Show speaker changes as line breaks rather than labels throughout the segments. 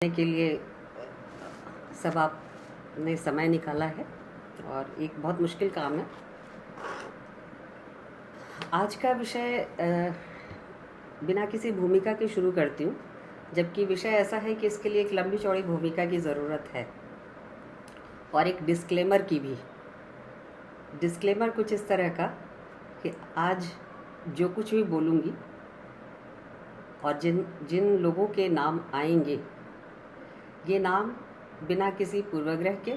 के लिए सब आपने समय निकाला है और एक बहुत मुश्किल काम है। आज का विषय बिना किसी भूमिका के शुरू करती हूँ, जबकि विषय ऐसा है कि इसके लिए एक लंबी चौड़ी भूमिका की ज़रूरत है और एक डिस्क्लेमर की भी। डिस्क्लेमर कुछ इस तरह का कि आज जो कुछ भी बोलूँगी और जिन जिन लोगों के नाम आएंगे, ये नाम बिना किसी पूर्वाग्रह के,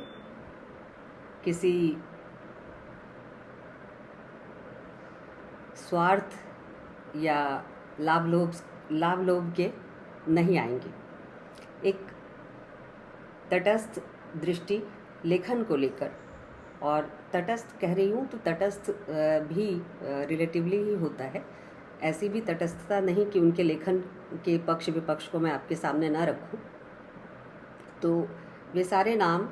किसी स्वार्थ या लाभ लोभ के नहीं आएंगे। एक तटस्थ दृष्टि लेखन को लेकर, और तटस्थ कह रही हूँ तो तटस्थ भी रिलेटिवली ही होता है। ऐसी भी तटस्थता नहीं कि उनके लेखन के पक्ष विपक्ष को मैं आपके सामने ना रखूँ। तो वे सारे नाम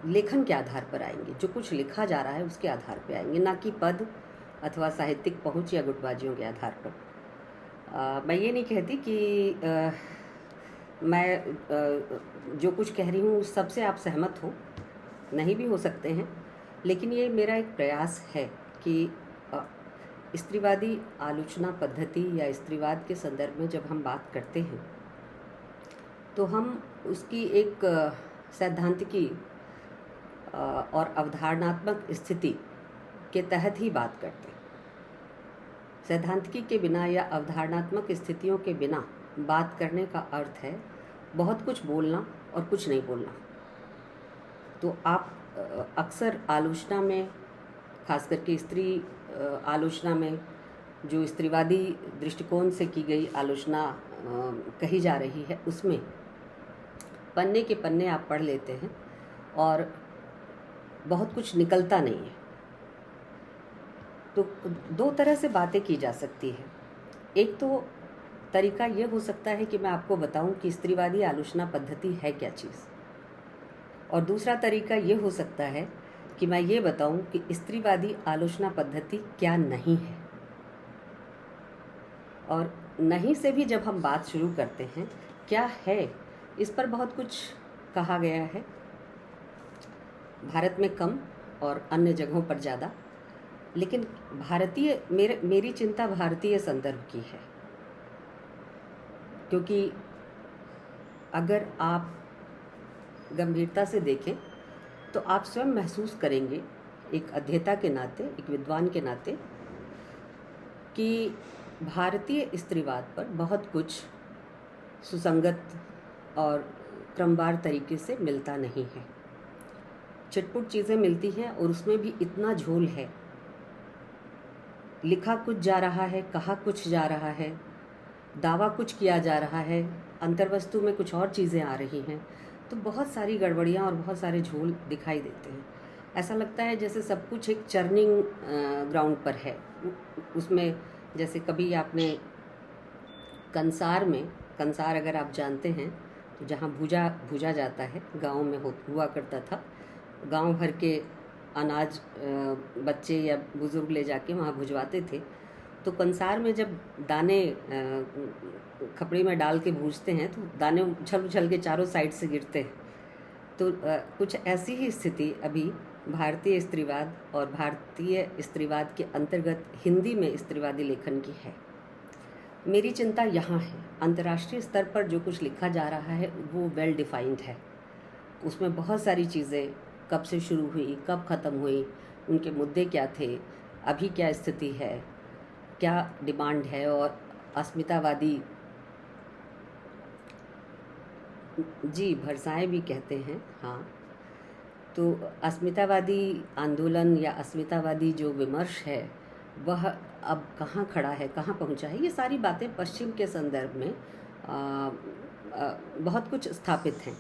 लेखन के आधार पर आएंगे, जो कुछ लिखा जा रहा है उसके आधार पर आएंगे, ना कि पद अथवा साहित्यिक पहुँच या गुटबाजियों के आधार पर। मैं ये नहीं कहती कि मैं जो कुछ कह रही हूँ उस सबसे आप सहमत हो, नहीं भी हो सकते हैं, लेकिन ये मेरा एक प्रयास है कि स्त्रीवादी आलोचना पद्धति या स्त्रीवाद के संदर्भ में जब हम बात करते हैं तो हम उसकी एक सैद्धांतिकी और अवधारणात्मक स्थिति के तहत ही बात करते हैं। सैद्धांतिकी के बिना या अवधारणात्मक स्थितियों के बिना बात करने का अर्थ है बहुत कुछ बोलना और कुछ नहीं बोलना। तो आप अक्सर आलोचना में, खास करके स्त्री आलोचना में, जो स्त्रीवादी दृष्टिकोण से की गई आलोचना कही जा रही है, उसमें पन्ने के पन्ने आप पढ़ लेते हैं और बहुत कुछ निकलता नहीं है। तो दो तरह से बातें की जा सकती है। एक तो तरीका ये हो सकता है कि मैं आपको बताऊं कि स्त्रीवादी आलोचना पद्धति है क्या चीज़, और दूसरा तरीका ये हो सकता है कि मैं ये बताऊं कि स्त्रीवादी आलोचना पद्धति क्या नहीं है। और नहीं से भी जब हम बात शुरू करते हैं, क्या है, इस पर बहुत कुछ कहा गया है, भारत में कम और अन्य जगहों पर ज़्यादा। लेकिन मेरी चिंता भारतीय संदर्भ की है, क्योंकि अगर आप गंभीरता से देखें तो आप स्वयं महसूस करेंगे, एक अध्येता के नाते, एक विद्वान के नाते, कि भारतीय स्त्रीवाद पर बहुत कुछ सुसंगत और क्रमवार तरीके से मिलता नहीं है। छिटपुट चीज़ें मिलती हैं और उसमें भी इतना झोल है, लिखा कुछ जा रहा है, कहा कुछ जा रहा है, दावा कुछ किया जा रहा है, अंतर्वस्तु में कुछ और चीज़ें आ रही हैं। तो बहुत सारी गड़बड़ियाँ और बहुत सारे झोल दिखाई देते हैं। ऐसा लगता है जैसे सब कुछ एक चर्निंग ग्राउंड पर है। उसमें जैसे कभी आपने कंसार अगर आप जानते हैं, तो जहाँ भूजा जाता है, गाँव में हुआ करता था। गांव भर के अनाज बच्चे या बुज़ुर्ग ले जाके वहाँ भुजवाते थे। तो कंसार में जब दाने खपड़ी में डाल के भूजते हैं तो दाने उछल उछल के चारों साइड से गिरते हैं। तो कुछ ऐसी ही स्थिति अभी भारतीय स्त्रीवाद और भारतीय स्त्रीवाद के अंतर्गत हिंदी में स्त्रीवादी लेखन की है। मेरी चिंता यहाँ है, अंतर्राष्ट्रीय स्तर पर जो कुछ लिखा जा रहा है वो वेल डिफाइंड है। उसमें बहुत सारी चीज़ें कब से शुरू हुई, कब ख़त्म हुई, उनके मुद्दे क्या थे, अभी क्या स्थिति है, क्या डिमांड है, और अस्मितावादी, जी भरसाएँ भी कहते हैं, हाँ, तो अस्मितावादी आंदोलन या अस्मितावादी जो विमर्श है वह अब कहाँ खड़ा है, कहाँ पहुँचा है। ये सारी बातें पश्चिम के संदर्भ में बहुत कुछ स्थापित हैं,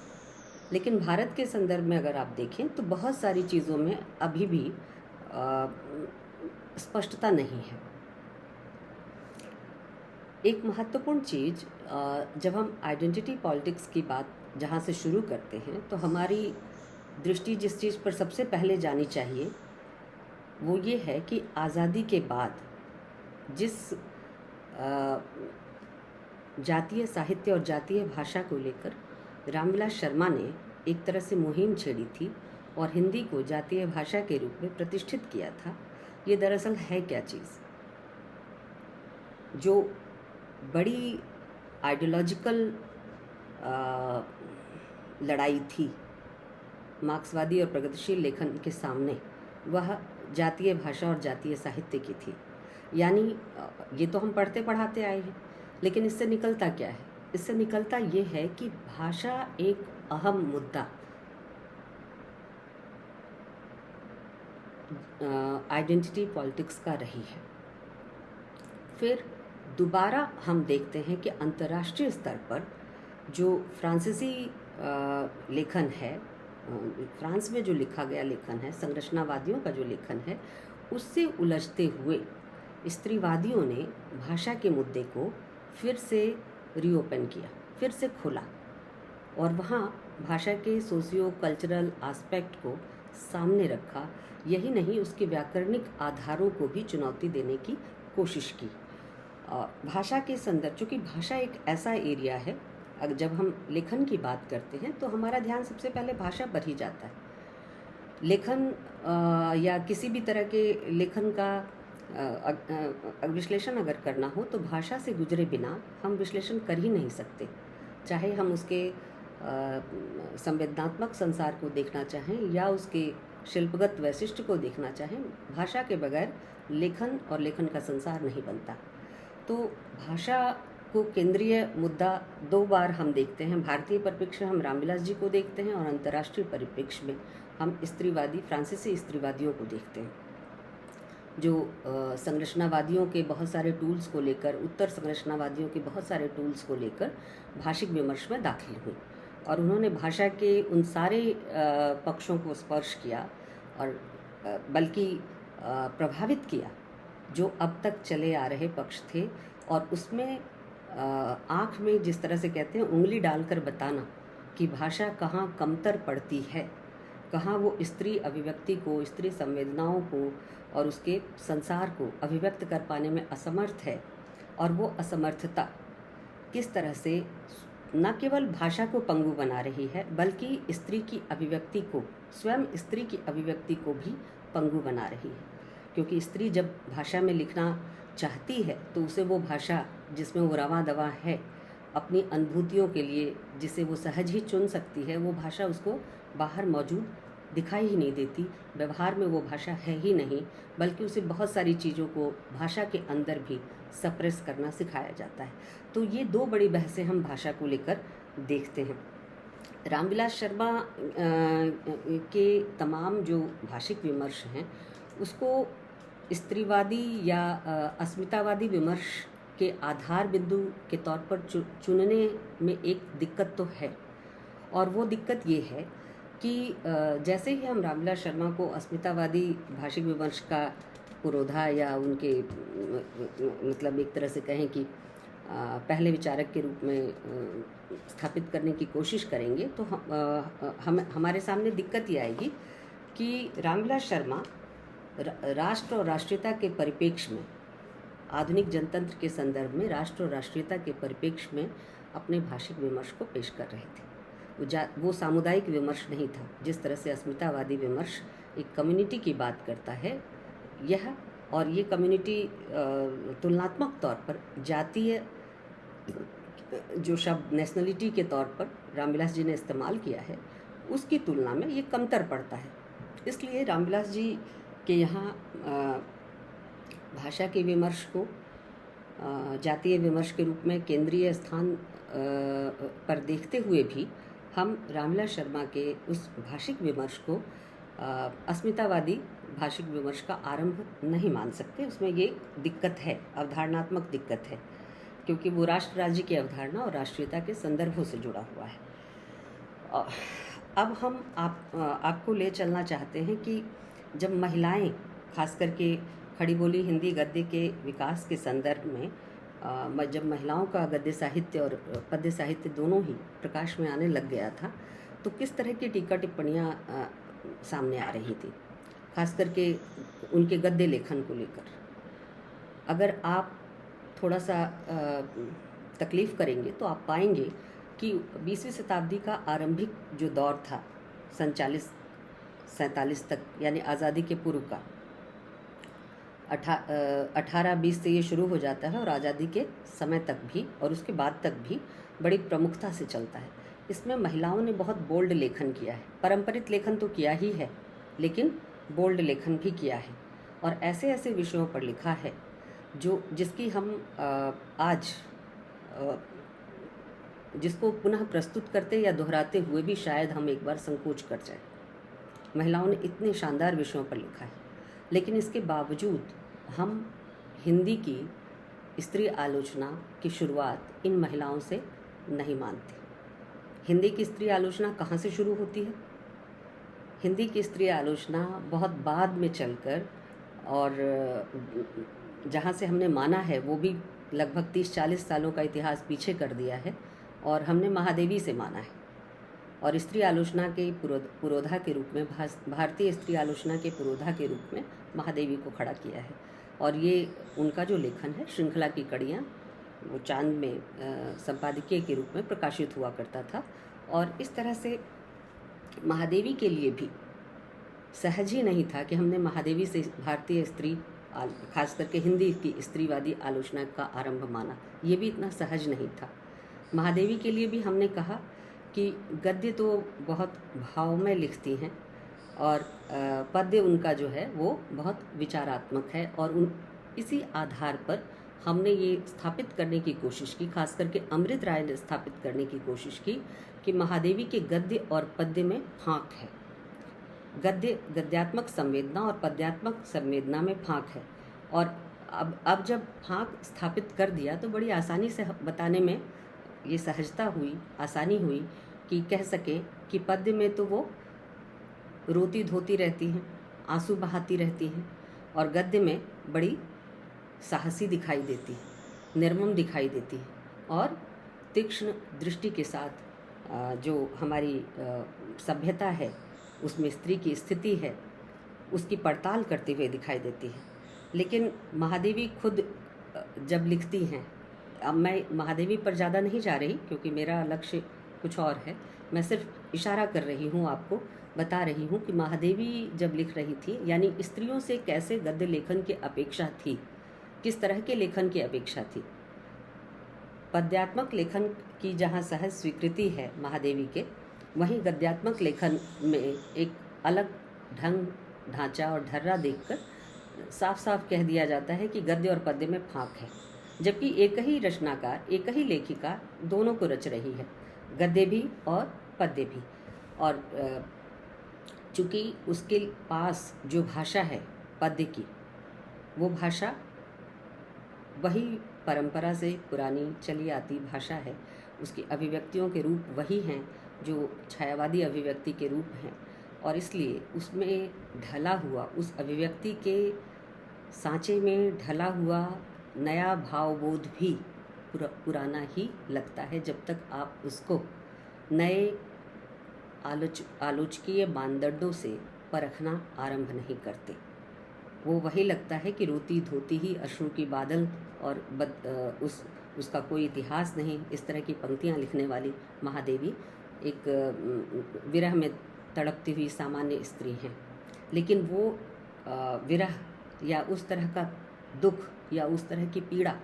लेकिन भारत के संदर्भ में अगर आप देखें तो बहुत सारी चीज़ों में अभी भी स्पष्टता नहीं है। एक महत्वपूर्ण चीज़, जब हम आइडेंटिटी पॉलिटिक्स की बात जहाँ से शुरू करते हैं, तो हमारी दृष्टि जिस चीज़ पर सबसे पहले जानी चाहिए वो ये है कि आज़ादी के बाद जिस जातीय साहित्य और जातीय भाषा को लेकर रामविलास शर्मा ने एक तरह से मुहिम छेड़ी थी और हिंदी को जातीय भाषा के रूप में प्रतिष्ठित किया था। ये दरअसल है क्या चीज़? जो बड़ी आइडियोलॉजिकल लड़ाई थी मार्क्सवादी और प्रगतिशील लेखन के सामने, वह जातीय भाषा और जातीय साहित्य की थी। यानी ये तो हम पढ़ते पढ़ाते आए हैं, लेकिन इससे निकलता क्या है? इससे निकलता ये है कि भाषा एक अहम मुद्दा आइडेंटिटी पॉलिटिक्स का रही है। फिर दोबारा हम देखते हैं कि अंतर्राष्ट्रीय स्तर पर जो फ्रांसीसी लेखन है, फ्रांस में जो लिखा गया लेखन है, संरचनावादियों का जो लेखन है, उससे उलझते हुए स्त्रीवादियों ने भाषा के मुद्दे को फिर से रीओपन किया, फिर से खोला और वहाँ भाषा के सोशियो कल्चरल एस्पेक्ट को सामने रखा। यही नहीं, उसके व्याकरणिक आधारों को भी चुनौती देने की कोशिश की। भाषा के संदर्भ, चूँकि भाषा एक ऐसा एरिया है, अगर जब हम लेखन की बात करते हैं तो हमारा ध्यान सबसे पहले भाषा पर ही जाता है। लेखन या किसी भी तरह के लेखन का विश्लेषण अगर करना हो तो भाषा से गुजरे बिना हम विश्लेषण कर ही नहीं सकते। चाहे हम उसके संवेदनात्मक संसार को देखना चाहें या उसके शिल्पगत वैशिष्ट्य को देखना चाहें, भाषा के बगैर लेखन और लेखन का संसार नहीं बनता। तो भाषा को केंद्रीय मुद्दा दो बार हम देखते हैं। भारतीय परिप्रेक्ष्य हम रामविलास जी को देखते हैं और अंतर्राष्ट्रीय परिप्रेक्ष्य में हम स्त्रीवादी, फ्रांसीसी स्त्रीवादियों को देखते हैं, जो संरचनावादियों के बहुत सारे टूल्स को लेकर, उत्तर संरचनावादियों के बहुत सारे टूल्स को लेकर भाषिक विमर्श में दाखिल हुई और उन्होंने भाषा के उन सारे पक्षों को स्पर्श किया और बल्कि प्रभावित किया जो अब तक चले आ रहे पक्ष थे। और उसमें आँख में जिस तरह से कहते हैं उंगली डालकर बताना कि भाषा कहाँ कमतर पड़ती है, कहाँ वो स्त्री अभिव्यक्ति को, स्त्री संवेदनाओं को और उसके संसार को अभिव्यक्त कर पाने में असमर्थ है, और वो असमर्थता किस तरह से न केवल भाषा को पंगु बना रही है बल्कि स्त्री की अभिव्यक्ति को, स्वयं स्त्री की अभिव्यक्ति को भी पंगु बना रही है। क्योंकि स्त्री जब भाषा में लिखना चाहती है तो उसे वो भाषा जिसमें वो रवां दवा है, अपनी अनुभूतियों के लिए जिसे वो सहज ही चुन सकती है, वो भाषा उसको बाहर मौजूद दिखाई ही नहीं देती। व्यवहार में वो भाषा है ही नहीं, बल्कि उसे बहुत सारी चीज़ों को भाषा के अंदर भी सप्रेस करना सिखाया जाता है। तो ये दो बड़ी बहसें हम भाषा को लेकर देखते हैं। रामविलास शर्मा के तमाम जो भाषिक विमर्श हैं उसको स्त्रीवादी या अस्मितावादी विमर्श के आधार बिंदु के तौर पर चुनने में एक दिक्कत तो है, और वो दिक्कत ये है कि जैसे ही हम रामविलास शर्मा को अस्मितावादी भाषिक विमर्श का पुरोधा या उनके मतलब एक तरह से कहें कि पहले विचारक के रूप में स्थापित करने की कोशिश करेंगे तो हमारे सामने दिक्कत ये आएगी कि रामविलास शर्मा राष्ट्र और राष्ट्रीयता के परिप्रेक्ष्य में, आधुनिक जनतंत्र के संदर्भ में राष्ट्र और राष्ट्रीयता के परिप्रेक्ष्य में अपने भाषिक विमर्श को पेश कर रहे थे। वो सामुदायिक विमर्श नहीं था। जिस तरह से अस्मितावादी विमर्श एक कम्युनिटी की बात करता है, यह और ये कम्युनिटी तुलनात्मक तौर पर जातीय जो शब्द नेशनलिटी के तौर पर रामविलास जी ने इस्तेमाल किया है उसकी तुलना में ये कमतर पड़ता है। इसलिए रामविलास जी के यहाँ भाषा के विमर्श को जातीय विमर्श के रूप में केंद्रीय स्थान पर देखते हुए भी हम रामविलास शर्मा के उस भाषिक विमर्श को अस्मितावादी भाषिक विमर्श का आरंभ नहीं मान सकते। उसमें ये दिक्कत है, अवधारणात्मक दिक्कत है, क्योंकि वो राष्ट्र राज्य की अवधारणा और राष्ट्रीयता के संदर्भों से जुड़ा हुआ है। अब हम आपको ले चलना चाहते हैं कि जब महिलाएं, खास करके खड़ी बोली हिंदी गद्य के विकास के संदर्भ में जब महिलाओं का गद्य साहित्य और पद्य साहित्य दोनों ही प्रकाश में आने लग गया था, तो किस तरह की टीका टिप्पणियाँ सामने आ रही थी, खास करके उनके गद्य लेखन को लेकर। अगर आप थोड़ा सा तकलीफ़ करेंगे तो आप पाएंगे कि 20वीं शताब्दी का आरंभिक जो दौर था 47 तक, यानी आज़ादी के पूर्व का 1820 से ये शुरू हो जाता है और आज़ादी के समय तक भी और उसके बाद तक भी बड़ी प्रमुखता से चलता है। इसमें महिलाओं ने बहुत बोल्ड लेखन किया है। पारंपरिक लेखन तो किया ही है, लेकिन बोल्ड लेखन भी किया है और ऐसे ऐसे विषयों पर लिखा है जिसकी हम आज जिसको पुनः प्रस्तुत करते या दोहराते हुए भी शायद हम एक बार संकोच कर जाए। महिलाओं ने इतने शानदार विषयों पर लिखा है, लेकिन इसके बावजूद हम हिंदी की स्त्री आलोचना की शुरुआत इन महिलाओं से नहीं मानते। हिंदी की स्त्री आलोचना कहाँ से शुरू होती है? हिंदी की स्त्री आलोचना बहुत बाद में चलकर, और जहाँ से हमने माना है वो भी लगभग 30-40 सालों का इतिहास पीछे कर दिया है, और हमने महादेवी से माना है। और स्त्री आलोचना के पुरोधा के रूप में, भारतीय स्त्री आलोचना के पुरोधा के रूप में महादेवी को खड़ा किया है। और ये उनका जो लेखन है, श्रृंखला की कड़ियाँ, वो चांद में संपादकीय के रूप में प्रकाशित हुआ करता था। और इस तरह से महादेवी के लिए भी सहज ही नहीं था कि हमने महादेवी से भारतीय स्त्री, खास करके हिंदी की स्त्रीवादी आलोचना का आरंभ माना। ये भी इतना सहज नहीं था। महादेवी के लिए भी हमने कहा कि गद्य तो बहुत भाव में लिखती हैं और पद्य उनका जो है वो बहुत विचारात्मक है, और इसी आधार पर हमने ये स्थापित करने की कोशिश की, खास करके अमृत राय ने स्थापित करने की कोशिश की कि महादेवी के गद्य और पद्य में फाँक है। गद्यात्मक संवेदना और पद्यात्मक संवेदना में फाँक है। और अब जब फाँक स्थापित कर दिया तो बड़ी आसानी से बताने में ये सहजता हुई, आसानी हुई कि कह सकें कि पद्य में तो वो रोती धोती रहती हैं, आंसू बहाती रहती हैं, और गद्य में बड़ी साहसी दिखाई देती है, निर्मम दिखाई देती है, और तीक्ष्ण दृष्टि के साथ जो हमारी सभ्यता है उसमें स्त्री की स्थिति है उसकी पड़ताल करते हुए दिखाई देती है। लेकिन महादेवी खुद जब लिखती हैं, अब मैं महादेवी पर ज़्यादा नहीं जा रही क्योंकि मेरा लक्ष्य कुछ और है, मैं सिर्फ इशारा कर रही हूँ, आपको बता रही हूँ कि महादेवी जब लिख रही थी, यानी स्त्रियों से कैसे गद्य लेखन की अपेक्षा थी, किस तरह के लेखन की अपेक्षा थी। पद्यात्मक लेखन की जहाँ सहज स्वीकृति है महादेवी के, वहीं गद्यात्मक लेखन में एक अलग ढंग, ढांचा और ढर्रा देखकर साफ साफ कह दिया जाता है कि गद्य और पद्य में फाँक है, जबकि एक ही रचनाकार, एक ही लेखिका दोनों को रच रही है, गद्य भी और पद्य भी। और चूँकि उसके पास जो भाषा है पद्य की, वो भाषा वही परंपरा से पुरानी चली आती भाषा है, उसकी अभिव्यक्तियों के रूप वही हैं जो छायावादी अभिव्यक्ति के रूप हैं, और इसलिए उसमें ढला हुआ, उस अभिव्यक्ति के सांचे में ढला हुआ नया भावबोध भी पुराना ही लगता है, जब तक आप उसको नए आलोचकीय मानदंडों से परखना आरंभ नहीं करते। वो वही लगता है कि रोती धोती ही अश्रु की बादल और उसका कोई इतिहास नहीं, इस तरह की पंक्तियाँ लिखने वाली महादेवी एक विरह में तड़पती हुई सामान्य स्त्री हैं। लेकिन वो विरह या उस तरह का दुख या उस तरह की पीड़ा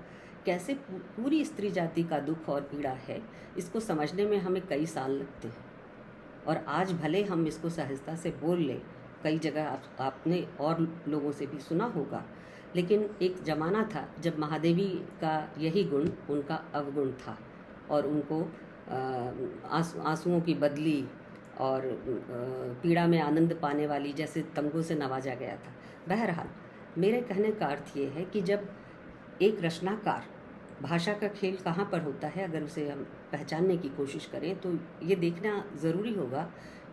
कैसे पूरी स्त्री जाति का दुख और पीड़ा है, इसको समझने में हमें कई साल लगते हैं। और आज भले हम इसको सहजता से बोल लें, कई जगह आपने और लोगों से भी सुना होगा, लेकिन एक ज़माना था जब महादेवी का यही गुण उनका अवगुण था, और उनको आंसुओं की बदली और पीड़ा में आनंद पाने वाली जैसे तंगों से नवाजा गया था। बहरहाल मेरे कहने का अर्थ ये है कि जब एक रचनाकार, भाषा का खेल कहाँ पर होता है, अगर उसे हम पहचानने की कोशिश करें तो ये देखना ज़रूरी होगा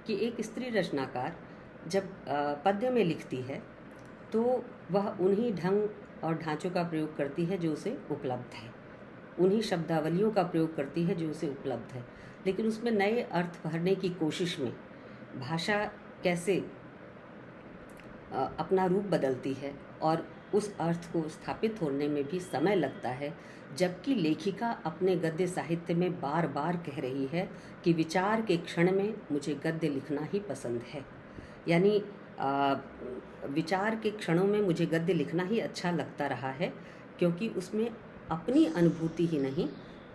कि एक स्त्री रचनाकार जब पद्य में लिखती है तो वह उन्हीं ढंग और ढांचों का प्रयोग करती है जो उसे उपलब्ध है, उन्हीं शब्दावलियों का प्रयोग करती है जो उसे उपलब्ध है। लेकिन उसमें नए अर्थ भरने की कोशिश में भाषा कैसे अपना रूप बदलती है और उस अर्थ को स्थापित होने में भी समय लगता है, जबकि लेखिका अपने गद्य साहित्य में बार बार कह रही है कि विचार के क्षण में मुझे गद्य लिखना ही पसंद है। यानी विचार के क्षणों में मुझे गद्य लिखना ही अच्छा लगता रहा है, क्योंकि उसमें अपनी अनुभूति ही नहीं,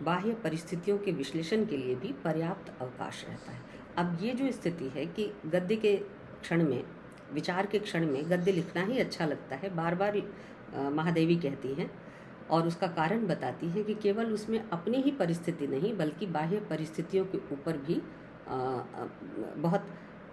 बाह्य परिस्थितियों के विश्लेषण के लिए भी पर्याप्त अवकाश रहता है। अब ये जो स्थिति है कि गद्य के क्षण में, विचार के क्षण में गद्य लिखना ही अच्छा लगता है, बार बार महादेवी कहती हैं, और उसका कारण बताती हैं कि केवल उसमें अपनी ही परिस्थिति नहीं बल्कि बाह्य परिस्थितियों के ऊपर भी बहुत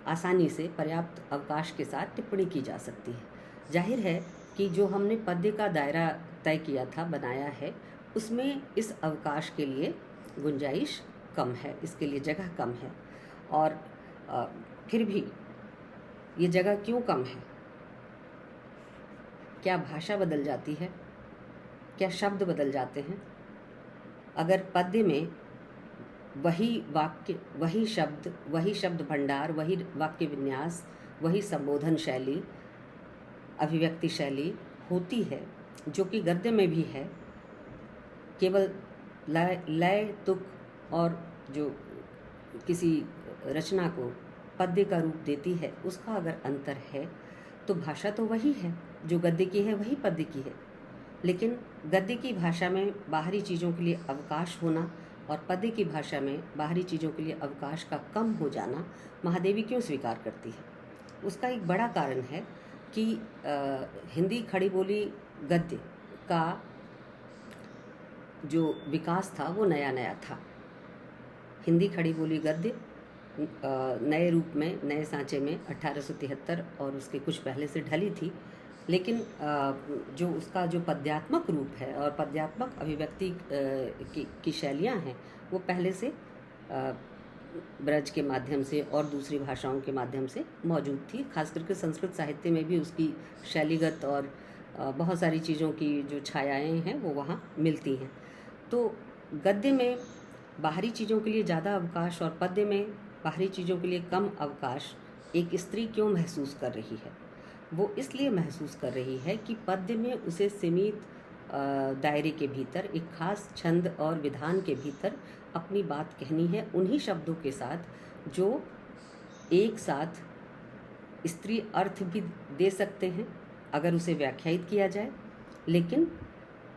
आसानी से पर्याप्त अवकाश के साथ टिप्पणी की जा सकती है। जाहिर है कि जो हमने पद्य का दायरा तय किया था, बनाया है, उसमें इस अवकाश के लिए गुंजाइश कम है, इसके लिए जगह कम है। और फिर भी ये जगह क्यों कम है? क्या भाषा बदल जाती है? क्या शब्द बदल जाते हैं? अगर पद्य में वही वाक्य, वही शब्द भंडार, वही वाक्य विन्यास, वही संबोधन शैली, अभिव्यक्ति शैली होती है जो कि गद्य में भी है, केवल लय तुक और जो किसी रचना को पद्य का रूप देती है, उसका अगर अंतर है तो भाषा तो वही है, जो गद्य की है वही पद्य की है। लेकिन गद्य की भाषा में बाहरी चीज़ों के लिए अवकाश होना और पद्य की भाषा में बाहरी चीज़ों के लिए अवकाश का कम हो जाना महादेवी क्यों स्वीकार करती है? उसका एक बड़ा कारण है कि हिंदी खड़ी बोली गद्य का जो विकास था वो नया नया था। हिंदी खड़ी बोली गद्य नए रूप में, नए सांचे में 1873 और उसके कुछ पहले से ढली थी, लेकिन जो उसका जो पद्यात्मक रूप है और पद्यात्मक अभिव्यक्ति की शैलियाँ हैं वो पहले से ब्रज के माध्यम से और दूसरी भाषाओं के माध्यम से मौजूद थी। खास करके संस्कृत साहित्य में भी उसकी शैलीगत और बहुत सारी चीज़ों की जो छायाएँ हैं वो वहाँ मिलती हैं। तो गद्य में बाहरी चीज़ों के लिए ज़्यादा अवकाश और पद्य में बाहरी चीज़ों के लिए कम अवकाश एक स्त्री क्यों महसूस कर रही है? वो इसलिए महसूस कर रही है कि पद्य में उसे सीमित दायरे के भीतर, एक खास छंद और विधान के भीतर अपनी बात कहनी है, उन्हीं शब्दों के साथ जो एक साथ स्त्री अर्थ भी दे सकते हैं अगर उसे व्याख्यायित किया जाए, लेकिन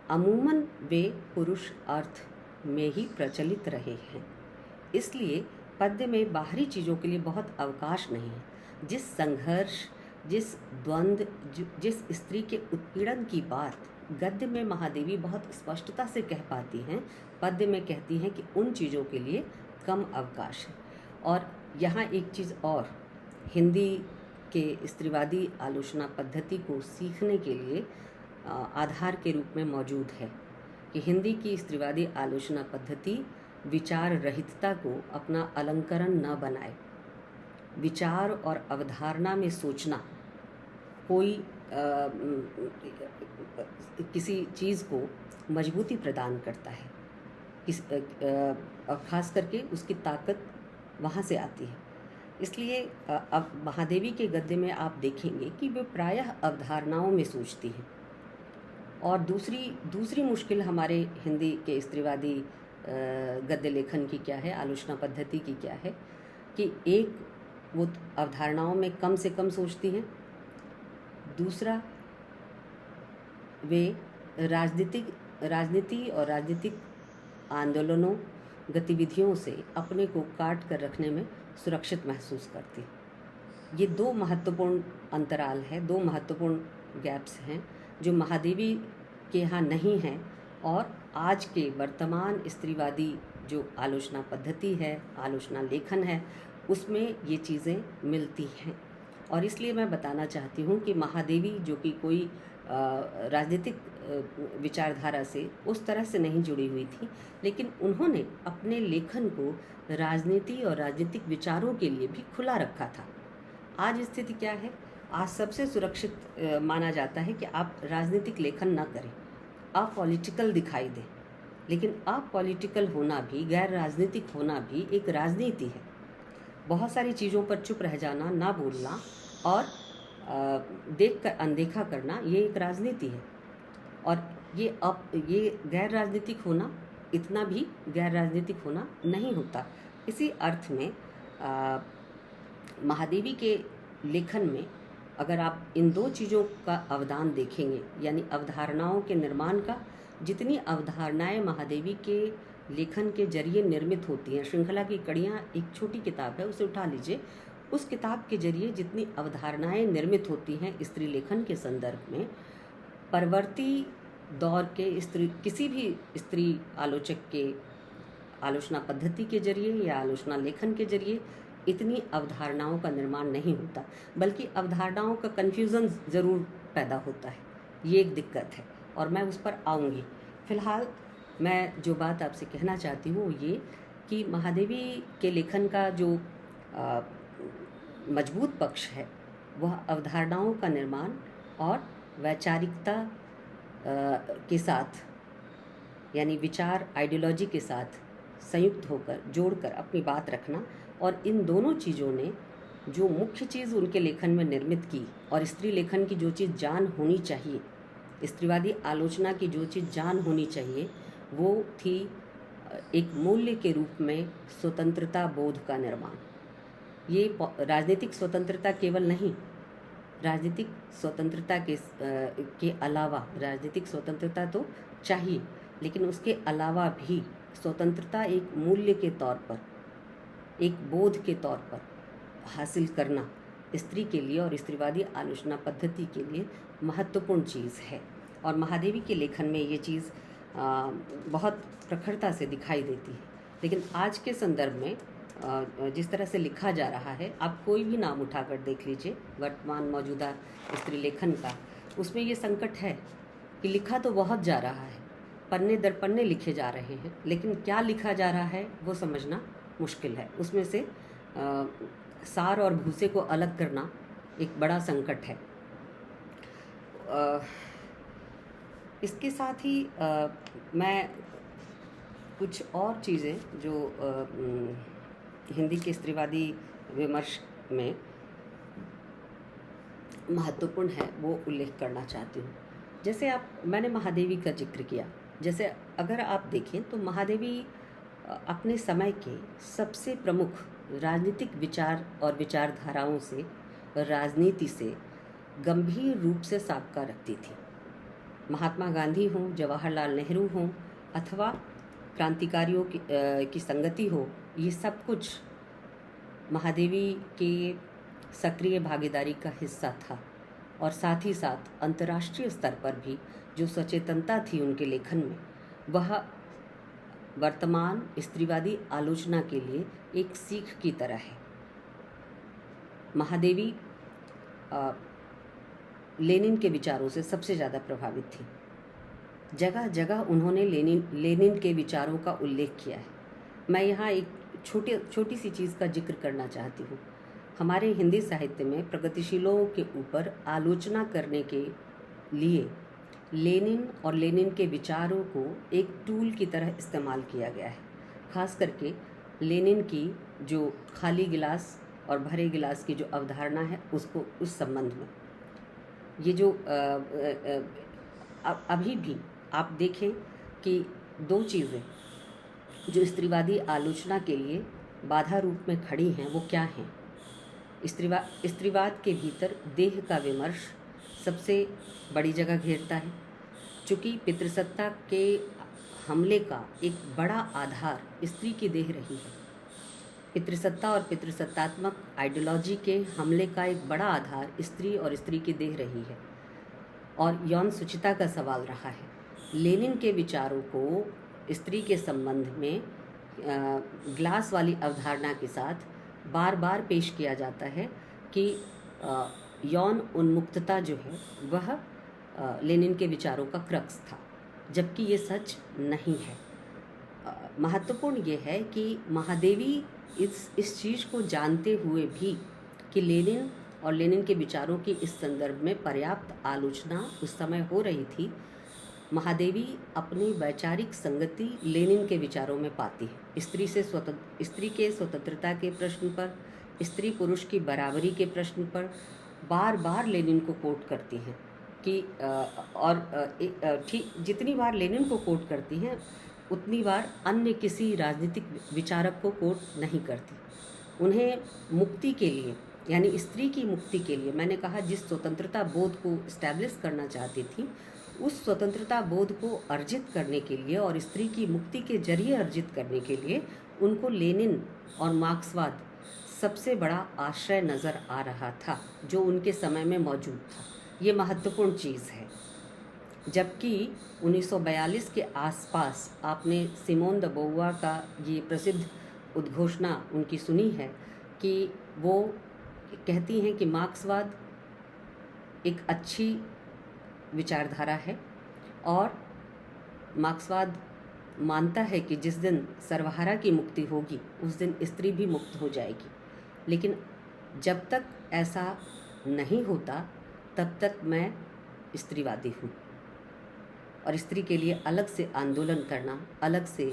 अमूमन वे पुरुष अर्थ में ही प्रचलित रहे हैं। इसलिए पद्य में बाहरी चीज़ों के लिए बहुत अवकाश नहीं है। जिस संघर्ष, जिस द्वंद्व, जिस स्त्री के उत्पीड़न की बात गद्य में महादेवी बहुत स्पष्टता से कह पाती हैं, पद्य में कहती हैं कि उन चीज़ों के लिए कम अवकाश है। और यहाँ एक चीज़ और हिंदी के स्त्रीवादी आलोचना पद्धति को सीखने के लिए आधार के रूप में मौजूद है कि हिंदी की स्त्रीवादी आलोचना पद्धति विचार रहितता को अपना अलंकरण न बनाए। विचार और अवधारणा में सोचना कोई किसी चीज़ को मजबूती प्रदान करता है, और ख़ास करके उसकी ताकत वहाँ से आती है। इसलिए अब महादेवी के गद्य में आप देखेंगे कि वे प्रायः अवधारणाओं में सोचती हैं। और दूसरी मुश्किल हमारे हिंदी के स्त्रीवादी गद्य लेखन की क्या है, आलोचना पद्धति की क्या है, कि एक वो अवधारणाओं में कम से कम सोचती हैं, दूसरा वे राजनीति और राजनीतिक आंदोलनों, गतिविधियों से अपने को काट कर रखने में सुरक्षित महसूस करती। ये दो महत्वपूर्ण अंतराल है, दो महत्वपूर्ण गैप्स हैं जो महादेवी के यहाँ नहीं हैं, और आज के वर्तमान स्त्रीवादी जो आलोचना पद्धति है, आलोचना लेखन है, उसमें ये चीज़ें मिलती हैं। और इसलिए मैं बताना चाहती हूँ कि महादेवी जो कि कोई राजनीतिक विचारधारा से उस तरह से नहीं जुड़ी हुई थी, लेकिन उन्होंने अपने लेखन को राजनीति और राजनीतिक विचारों के लिए भी खुला रखा था। आज स्थिति क्या है? आज सबसे सुरक्षित माना जाता है कि आप राजनीतिक लेखन ना करें, अपॉलिटिकल दिखाई दे, लेकिन अपॉलिटिकल होना भी, गैर राजनीतिक होना भी एक राजनीति है। बहुत सारी चीज़ों पर चुप रह जाना, ना बोलना और देख कर अनदेखा करना ये एक राजनीति है। और ये गैर राजनीतिक होना इतना भी गैर राजनीतिक होना नहीं होता। इसी अर्थ में महादेवी के लेखन में अगर आप इन दो चीज़ों का अवदान देखेंगे, यानी अवधारणाओं के निर्माण का, जितनी अवधारणाएं महादेवी के लेखन के जरिए निर्मित होती हैं, श्रृंखला की कड़ियाँ एक छोटी किताब है, उसे उठा लीजिए, उस किताब के जरिए जितनी अवधारणाएं निर्मित होती हैं स्त्री लेखन के संदर्भ में, परवर्ती दौर के किसी भी स्त्री आलोचक के आलोचना पद्धति के जरिए या आलोचना लेखन के जरिए इतनी अवधारणाओं का निर्माण नहीं होता, बल्कि अवधारणाओं का कन्फ्यूज़न ज़रूर पैदा होता है। ये एक दिक्कत है और मैं उस पर आऊँगी। फ़िलहाल मैं जो बात आपसे कहना चाहती हूँ वो ये कि महादेवी के लेखन का जो मजबूत पक्ष है वह अवधारणाओं का निर्माण और वैचारिकता के साथ, यानी विचार आइडियोलॉजी के साथ संयुक्त होकर जोड़कर अपनी बात रखना, और इन दोनों चीज़ों ने जो मुख्य चीज़ उनके लेखन में निर्मित की और स्त्री लेखन की जो चीज़ जान होनी चाहिए, स्त्रीवादी आलोचना की जो चीज़ जान होनी चाहिए, वो थी एक मूल्य के रूप में स्वतंत्रता बोध का निर्माण। ये राजनीतिक स्वतंत्रता केवल नहीं, राजनीतिक स्वतंत्रता के अलावा, राजनीतिक स्वतंत्रता तो चाहिए, लेकिन उसके अलावा भी स्वतंत्रता एक मूल्य के तौर पर, एक बोध के तौर पर हासिल करना स्त्री के लिए और स्त्रीवादी आलोचना पद्धति के लिए महत्वपूर्ण चीज़ है। और महादेवी के लेखन में ये चीज़ बहुत प्रखरता से दिखाई देती है। लेकिन आज के संदर्भ में जिस तरह से लिखा जा रहा है, आप कोई भी नाम उठाकर देख लीजिए वर्तमान मौजूदा स्त्री लेखन का, उसमें ये संकट है कि लिखा तो बहुत जा रहा है, पन्ने दर पन्ने लिखे जा रहे हैं, लेकिन क्या लिखा जा रहा है वो समझना मुश्किल है। उसमें से सार और भूसे को अलग करना एक बड़ा संकट है। इसके साथ ही मैं कुछ और चीज़ें जो हिंदी के स्त्रीवादी विमर्श में महत्वपूर्ण है वो उल्लेख करना चाहती हूँ। जैसे मैंने महादेवी का जिक्र किया, जैसे अगर आप देखें तो महादेवी अपने समय के सबसे प्रमुख राजनीतिक विचार और विचारधाराओं से, राजनीति से गंभीर रूप से साबका रखती थी। महात्मा गांधी हों, जवाहरलाल नेहरू हों, अथवा क्रांतिकारियों की संगति हो, ये सब कुछ महादेवी के सक्रिय भागीदारी का हिस्सा था। और साथ ही साथ अंतर्राष्ट्रीय स्तर पर भी जो सचेतनता थी उनके लेखन में, वह वर्तमान स्त्रीवादी आलोचना के लिए एक सीख की तरह है। महादेवी लेनिन के विचारों से सबसे ज़्यादा प्रभावित थी। जगह जगह उन्होंने लेनिन के विचारों का उल्लेख किया है। मैं यहाँ एक छोटी सी चीज़ का जिक्र करना चाहती हूँ। हमारे हिंदी साहित्य में प्रगतिशीलों के ऊपर आलोचना करने के लिए लेनिन और लेनिन के विचारों को एक टूल की तरह इस्तेमाल किया गया है। खास करके लेनिन की जो खाली गिलास और भरे गिलास की जो अवधारणा है, उसको उस संबंध में ये जो अभी भी आप देखें कि दो चीज़ें जो स्त्रीवादी आलोचना के लिए बाधा रूप में खड़ी हैं वो क्या हैं? स्त्रीवाद के भीतर देह का विमर्श सबसे बड़ी जगह घेरता है। चूँकि पितृसत्ता के हमले का एक बड़ा आधार स्त्री की देह रही है, पितृसत्ता और पितृसत्तात्मक आइडियोलॉजी के हमले का एक बड़ा आधार स्त्री और स्त्री की देह रही है और यौन सुचिता का सवाल रहा है। लेनिन के विचारों को स्त्री के संबंध में ग्लास वाली अवधारणा के साथ बार बार पेश किया जाता है कि यौन उन्मुक्तता जो है वह लेनिन के विचारों का क्रक्स था, जबकि ये सच नहीं है। महत्वपूर्ण ये है कि महादेवी इस चीज़ को जानते हुए भी कि लेनिन और लेनिन के विचारों की इस संदर्भ में पर्याप्त आलोचना उस समय हो रही थी, महादेवी अपनी वैचारिक संगति लेनिन के विचारों में पाती है। स्त्री के स्वतंत्रता के प्रश्न पर, स्त्री पुरुष की बराबरी के प्रश्न पर, बार बार लेनिन को कोट करती हैं कि ठीक जितनी बार लेनिन को कोट करती हैं उतनी बार अन्य किसी राजनीतिक विचारक को कोट नहीं करती। उन्हें मुक्ति के लिए, यानी स्त्री की मुक्ति के लिए, मैंने कहा जिस स्वतंत्रता बोध को इस्टेब्लिश करना चाहती थी, उस स्वतंत्रता बोध को अर्जित करने के लिए और स्त्री की मुक्ति के जरिए अर्जित करने के लिए उनको लेनिन और मार्क्सवाद सबसे बड़ा आश्रय नज़र आ रहा था जो उनके समय में मौजूद था। ये महत्वपूर्ण चीज़ है। जबकि 1942 के आसपास आपने सिमोन द बोउआ का ये प्रसिद्ध उद्घोषणा उनकी सुनी है कि वो कहती हैं कि मार्क्सवाद एक अच्छी विचारधारा है और मार्क्सवाद मानता है कि जिस दिन सर्वहारा की मुक्ति होगी उस दिन स्त्री भी मुक्त हो जाएगी। लेकिन जब तक ऐसा नहीं होता तब तक मैं स्त्रीवादी हूँ और स्त्री के लिए अलग से आंदोलन करना, अलग से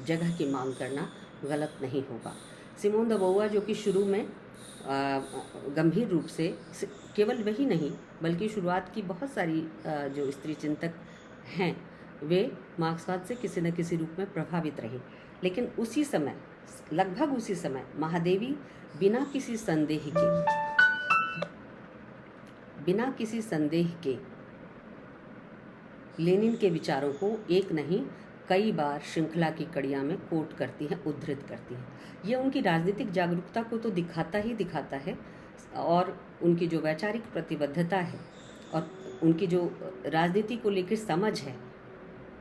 जगह की मांग करना गलत नहीं होगा। सिमोन द बोउआ जो कि शुरू में गंभीर रूप से, केवल वही नहीं बल्कि शुरुआत की बहुत सारी जो स्त्री चिंतक हैं वे मार्क्सवाद से किसी न किसी रूप में प्रभावित रहे। लेकिन उसी समय, लगभग उसी समय, महादेवी बिना किसी संदेह के लेनिन के विचारों को एक नहीं कई बार श्रृंखला की कड़ियाँ में कोट करती हैं, उद्धृत करती हैं। ये उनकी राजनीतिक जागरूकता को तो दिखाता ही दिखाता है और उनकी जो वैचारिक प्रतिबद्धता है और उनकी जो राजनीति को लेकर समझ है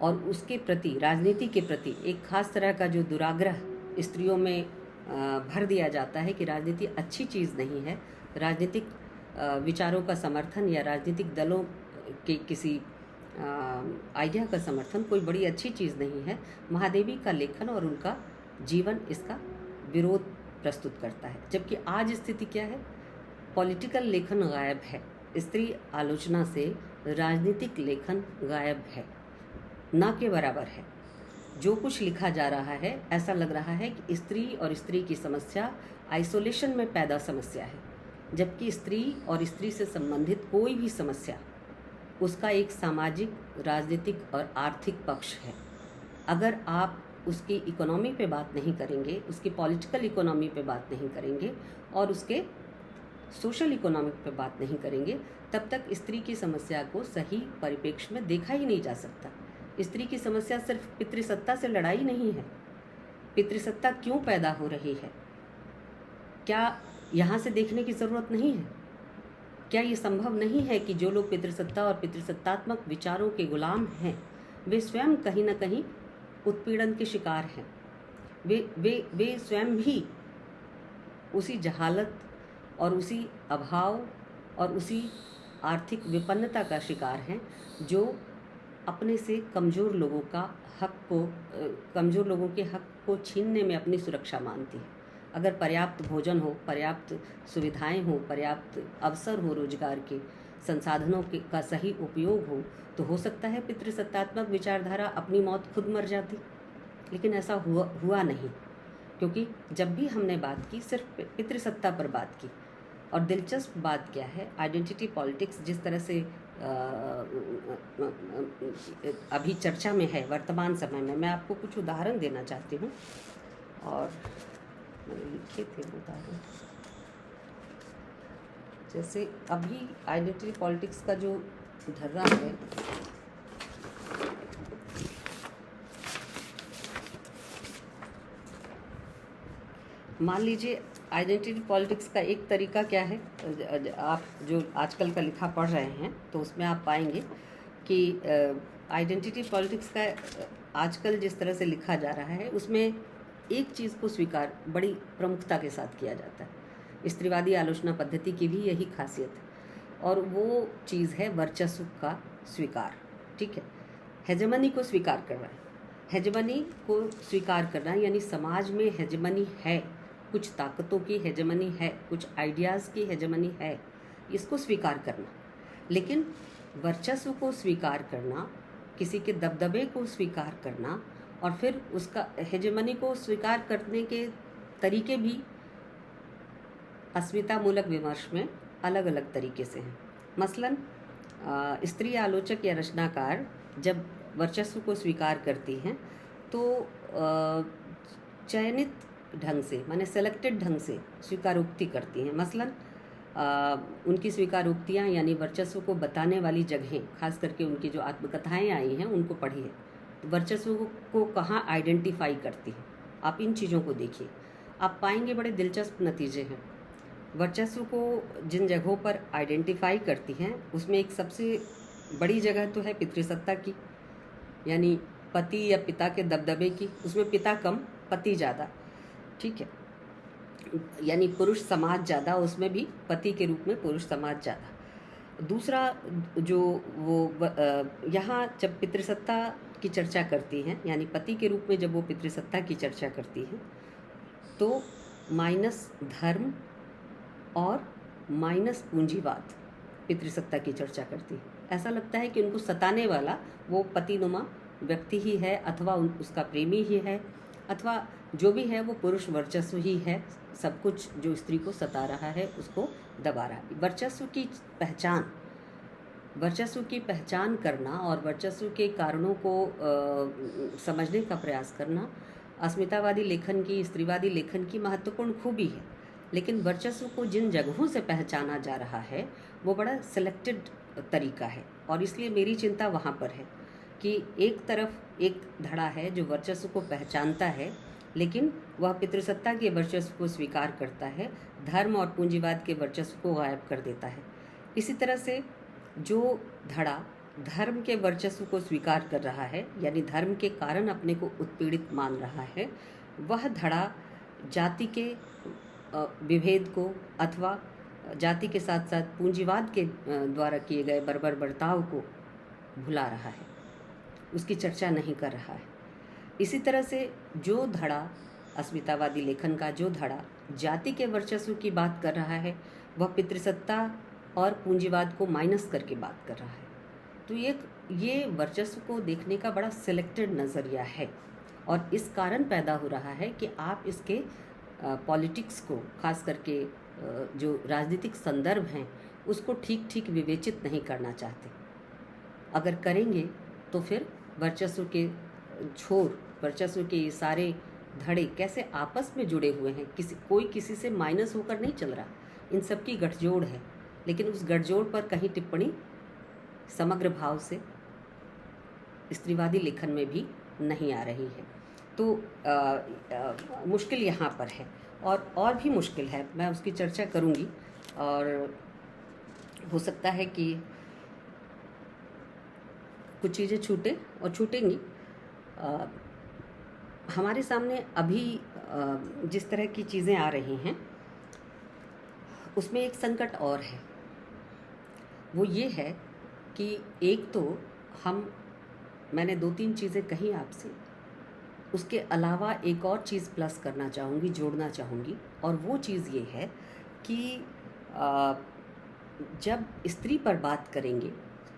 और उसके प्रति, राजनीति के प्रति एक खास तरह का जो दुराग्रह स्त्रियों में भर दिया जाता है कि राजनीति अच्छी चीज़ नहीं है, राजनीतिक विचारों का समर्थन या राजनीतिक दलों के किसी आइडिया का समर्थन कोई बड़ी अच्छी चीज़ नहीं है। महादेवी का लेखन और उनका जीवन इसका विरोध प्रस्तुत करता है। जबकि आज स्थिति क्या है? पॉलिटिकल लेखन गायब है, स्त्री आलोचना से राजनीतिक लेखन गायब है, ना के बराबर है। जो कुछ लिखा जा रहा है ऐसा लग रहा है कि स्त्री और स्त्री की समस्या आइसोलेशन में पैदा समस्या है, जबकि स्त्री और स्त्री से संबंधित कोई भी समस्या उसका एक सामाजिक, राजनीतिक और आर्थिक पक्ष है। अगर आप उसकी इकोनॉमी पे बात नहीं करेंगे, उसकी पॉलिटिकल इकोनॉमी पे बात नहीं करेंगे और उसके सोशल इकोनॉमिक पे बात नहीं करेंगे, तब तक स्त्री की समस्या को सही परिप्रेक्ष्य में देखा ही नहीं जा सकता। स्त्री की समस्या सिर्फ पितृसत्ता से लड़ाई नहीं है। पितृसत्ता क्यों पैदा हो रही है, क्या यहाँ से देखने की ज़रूरत नहीं है? क्या ये संभव नहीं है कि जो लोग पितृसत्ता और पितृसत्तात्मक विचारों के गुलाम हैं वे स्वयं कहीं न कहीं उत्पीड़न के शिकार हैं? वे स्वयं भी उसी जहालत और उसी अभाव और उसी आर्थिक विपन्नता का शिकार हैं जो अपने से कमज़ोर लोगों के हक को छीनने में अपनी सुरक्षा मानती है। अगर पर्याप्त भोजन हो, पर्याप्त सुविधाएं हो, पर्याप्त अवसर हो, रोजगार के संसाधनों का सही उपयोग हो, तो हो सकता है पितृसत्तात्मक विचारधारा अपनी मौत खुद मर जाती। लेकिन ऐसा हुआ नहीं, क्योंकि जब भी हमने बात की सिर्फ पितृसत्ता पर बात की। और दिलचस्प बात क्या है, आइडेंटिटी पॉलिटिक्स जिस तरह से अभी चर्चा में है वर्तमान समय में, मैं आपको कुछ उदाहरण देना चाहती हूँ और मैंने लिखे थे उदाहरण। जैसे अभी आइडेंटिटी पॉलिटिक्स का जो धर्रा है, मान लीजिए आइडेंटिटी पॉलिटिक्स का एक तरीका क्या है, आप जो आजकल का लिखा पढ़ रहे हैं तो उसमें आप पाएंगे कि आइडेंटिटी पॉलिटिक्स का आजकल जिस तरह से लिखा जा रहा है उसमें एक चीज़ को स्वीकार बड़ी प्रमुखता के साथ किया जाता है। स्त्रीवादी आलोचना पद्धति की भी यही खासियत है और वो चीज़ है वर्चस्व का स्वीकार। ठीक है, हेजेमनी को स्वीकार करना है। हेजेमनी को स्वीकार करना यानी समाज में हेजेमनी है, कुछ ताकतों की हेजेमनी है, कुछ आइडियाज़ की हेजेमनी है, इसको स्वीकार करना। लेकिन वर्चस्व को स्वीकार करना, किसी के दबदबे को स्वीकार करना और फिर उसका हेजेमनी को स्वीकार करने के तरीके भी अस्मितामूलक विमर्श में अलग अलग तरीके से हैं। मसलन स्त्री आलोचक या रचनाकार जब वर्चस्व को स्वीकार करती हैं तो चयनित ढंग से, माने सेलेक्टेड ढंग से स्वीकारोक्ति करती हैं। मसलन उनकी स्वीकारोक्तियाँ यानी वर्चस्व को बताने वाली जगहें, खास करके उनकी जो आत्मकथाएं आई हैं उनको पढ़िए, तो वर्चस्व को कहाँ आइडेंटिफाई करती हैं। आप इन चीज़ों को देखिए, आप पाएंगे बड़े दिलचस्प नतीजे हैं। वर्चस्व को जिन जगहों पर आइडेंटिफाई करती हैं उसमें एक सबसे बड़ी जगह तो है पितृसत्ता की, यानी पति या पिता के दबदबे की। उसमें पिता कम पति ज़्यादा, ठीक है, यानी पुरुष समाज ज़्यादा, उसमें भी पति के रूप में पुरुष समाज ज़्यादा। दूसरा जो वो यहाँ जब पितृसत्ता की चर्चा करती हैं, यानी पति के रूप में जब वो पितृसत्ता की चर्चा करती हैं तो माइनस धर्म और माइनस पूंजीवाद पितृसत्ता की चर्चा करती है। ऐसा लगता है कि उनको सताने वाला वो पतिनुमा व्यक्ति ही है, अथवा उसका प्रेमी ही है, अथवा जो भी है वो पुरुष वर्चस्व ही है। सब कुछ जो स्त्री को सता रहा है उसको दबा रहा है। वर्चस्व की पहचान करना और वर्चस्व के कारणों को समझने का प्रयास करना अस्मितावादी लेखन की, स्त्रीवादी लेखन की महत्वपूर्ण खूबी है। लेकिन वर्चस्व को जिन जगहों से पहचाना जा रहा है वो बड़ा सिलेक्टेड तरीका है, और इसलिए मेरी चिंता वहाँ पर है कि एक तरफ एक धड़ा है जो वर्चस्व को पहचानता है, लेकिन वह पितृसत्ता के वर्चस्व को स्वीकार करता है, धर्म और पूंजीवाद के वर्चस्व को गायब कर देता है। इसी तरह से जो धड़ा धर्म के वर्चस्व को स्वीकार कर रहा है, यानी धर्म के कारण अपने को उत्पीड़ित मान रहा है, वह धड़ा जाति के विभेद को अथवा जाति के साथ साथ पूंजीवाद के द्वारा किए गए बर्बर बर्ताव को भुला रहा है, उसकी चर्चा नहीं कर रहा है। इसी तरह से जो धड़ा अस्मितावादी लेखन का जो धड़ा जाति के वर्चस्व की बात कर रहा है, वह पितृसत्ता और पूंजीवाद को माइनस करके बात कर रहा है। तो ये वर्चस्व को देखने का बड़ा सिलेक्टेड नज़रिया है, और इस कारण पैदा हो रहा है कि आप इसके पॉलिटिक्स को, खास करके जो राजनीतिक संदर्भ हैं, उसको ठीक ठीक विवेचित नहीं करना चाहते। अगर करेंगे तो फिर वर्चस्व के छोर, वर्चस्व के ये सारे धड़े कैसे आपस में जुड़े हुए हैं, कोई किसी से माइनस होकर नहीं चल रहा, इन सब की गठजोड़ है। लेकिन उस गठजोड़ पर कहीं टिप्पणी समग्र भाव से स्त्रीवादी लेखन में भी नहीं आ रही है। तो मुश्किल यहाँ पर है, और भी मुश्किल है, मैं उसकी चर्चा करूँगी, और हो सकता है कि कुछ चीज़ें छूटे और छूटेंगी। हमारे सामने अभी जिस तरह की चीज़ें आ रही हैं उसमें एक संकट और है। वो ये है कि एक तो मैंने 2-3 चीज़ें कही आपसे, उसके अलावा एक और चीज़ प्लस करना चाहूँगी, जोड़ना चाहूँगी, और वो चीज़ ये है कि जब स्त्री पर बात करेंगे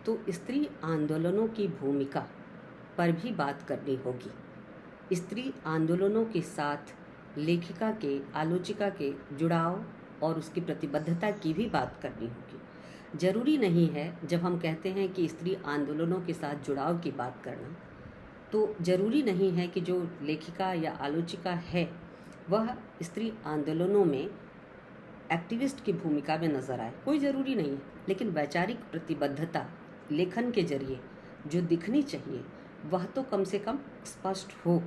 तो स्त्री आंदोलनों की भूमिका पर भी बात करनी होगी। स्त्री आंदोलनों के साथ लेखिका के, आलोचिका के जुड़ाव और उसकी प्रतिबद्धता की भी बात करनी होगी। जरूरी नहीं है, जब हम कहते हैं कि स्त्री आंदोलनों के साथ जुड़ाव की बात करना, तो ज़रूरी नहीं है कि जो लेखिका या आलोचिका है वह स्त्री आंदोलनों में एक्टिविस्ट की भूमिका में नज़र आए, कोई ज़रूरी नहीं है। लेकिन वैचारिक प्रतिबद्धता लेखन के जरिए जो दिखनी चाहिए वह तो कम से कम स्पष्ट हो,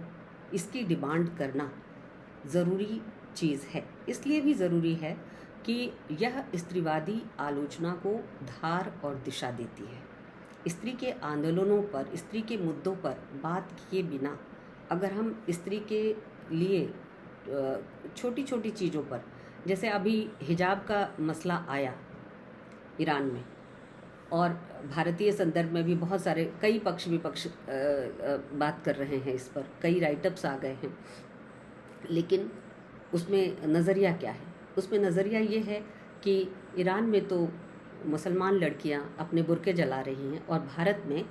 इसकी डिमांड करना ज़रूरी चीज़ है। इसलिए भी ज़रूरी है कि यह स्त्रीवादी आलोचना को धार और दिशा देती है। स्त्री के आंदोलनों पर, स्त्री के मुद्दों पर बात किए बिना अगर हम स्त्री के लिए छोटी छोटी चीज़ों पर, जैसे अभी हिजाब का मसला आया ईरान में, और भारतीय संदर्भ में भी बहुत सारे कई पक्ष विपक्ष बात कर रहे हैं इस पर, कई राइटअप्स आ गए हैं। लेकिन उसमें नज़रिया क्या है? उसमें नज़रिया ये है कि ईरान में तो मुसलमान लड़कियां अपने बुर्के जला रही हैं और भारत में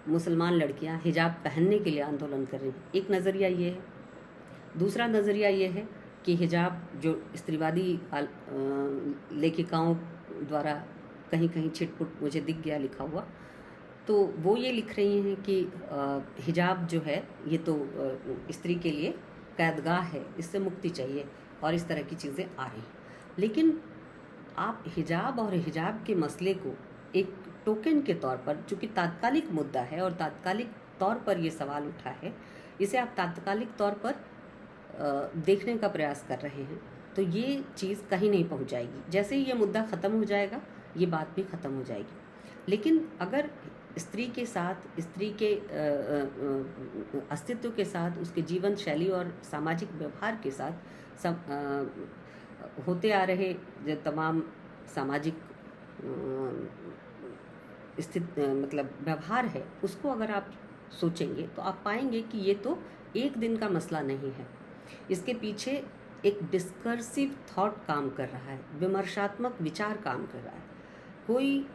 मुसलमान लड़कियां हिजाब पहनने के लिए आंदोलन कर रही हैं। एक नज़रिया ये है। दूसरा नज़रिया ये है कि हिजाब जो स्त्रीवादी लेखिकाओं द्वारा कहीं कहीं छिटपुट मुझे दिख गया लिखा हुआ, तो वो ये लिख रही हैं कि हिजाब जो है ये तो स्त्री के लिए कैदगाह है, इससे मुक्ति चाहिए, और इस तरह की चीज़ें आ रही हैं। लेकिन आप हिजाब और हिजाब के मसले को एक टोकन के तौर पर, चूँकि तात्कालिक मुद्दा है और तात्कालिक तौर पर ये सवाल उठा है, इसे आप तात्कालिक तौर पर देखने का प्रयास कर रहे हैं, तो ये चीज़ कहीं नहीं पहुंच जाएगी। जैसे ही ये मुद्दा ख़त्म हो जाएगा, ये बात भी ख़त्म हो जाएगी। लेकिन अगर स्त्री के साथ, स्त्री के अस्तित्व के साथ, उसके जीवन शैली और सामाजिक व्यवहार के साथ होते आ रहे जो तमाम सामाजिक मतलब व्यवहार है, उसको अगर आप सोचेंगे तो आप पाएंगे कि ये तो एक दिन का मसला नहीं है। इसके पीछे एक डिस्कर्सिव थॉट काम कर रहा है, विमर्शात्मक विचार काम कर रहा है। कोई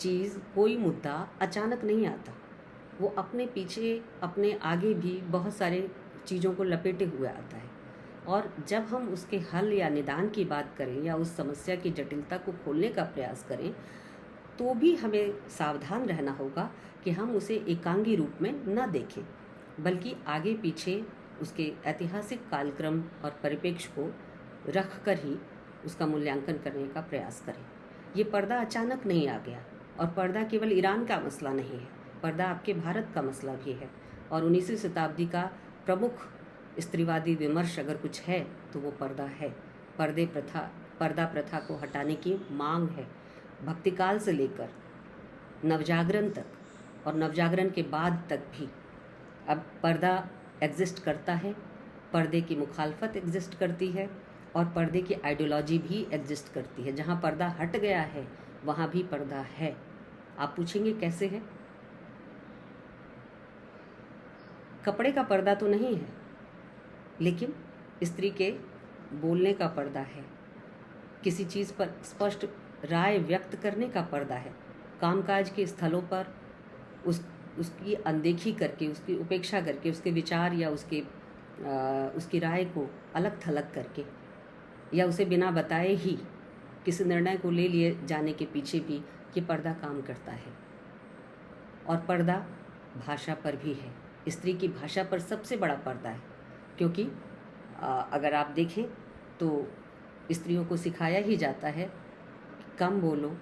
चीज़, कोई मुद्दा अचानक नहीं आता, वो अपने पीछे, अपने आगे भी बहुत सारे चीज़ों को लपेटे हुए आता है। और जब हम उसके हल या निदान की बात करें या उस समस्या की जटिलता को खोलने का प्रयास करें, तो भी हमें सावधान रहना होगा कि हम उसे एकांगी रूप में न देखें, बल्कि आगे पीछे उसके ऐतिहासिक कालक्रम और परिप्रेक्ष्य को रख कर ही उसका मूल्यांकन करने का प्रयास करें। ये पर्दा अचानक नहीं आ गया, और पर्दा केवल ईरान का मसला नहीं है, पर्दा आपके भारत का मसला भी है। और 19वीं शताब्दी का प्रमुख स्त्रीवादी विमर्श अगर कुछ है तो वो पर्दा है। पर्दा प्रथा को हटाने की मांग है, भक्तिकाल से लेकर नवजागरण तक, और नवजागरण के बाद तक भी अब पर्दा एग्जिस्ट करता है, पर्दे की मुखालफत एग्जिस्ट करती है, और पर्दे की आइडियोलॉजी भी एग्जिस्ट करती है। जहाँ पर्दा हट गया है वहाँ भी पर्दा है। आप पूछेंगे कैसे है? कपड़े का पर्दा तो नहीं है, लेकिन स्त्री के बोलने का पर्दा है, किसी चीज़ पर स्पष्ट राय व्यक्त करने का पर्दा है, कामकाज के स्थलों पर उसकी अनदेखी करके, उसकी उपेक्षा करके, उसके विचार या उसकी राय को अलग थलग करके, या उसे बिना बताए ही किसी निर्णय को ले लिए जाने के पीछे भी ये पर्दा काम करता है। और पर्दा भाषा पर भी है, स्त्री की भाषा पर सबसे बड़ा पर्दा है, क्योंकि अगर आप देखें तो स्त्रियों को सिखाया ही जाता है कि कम बोलो,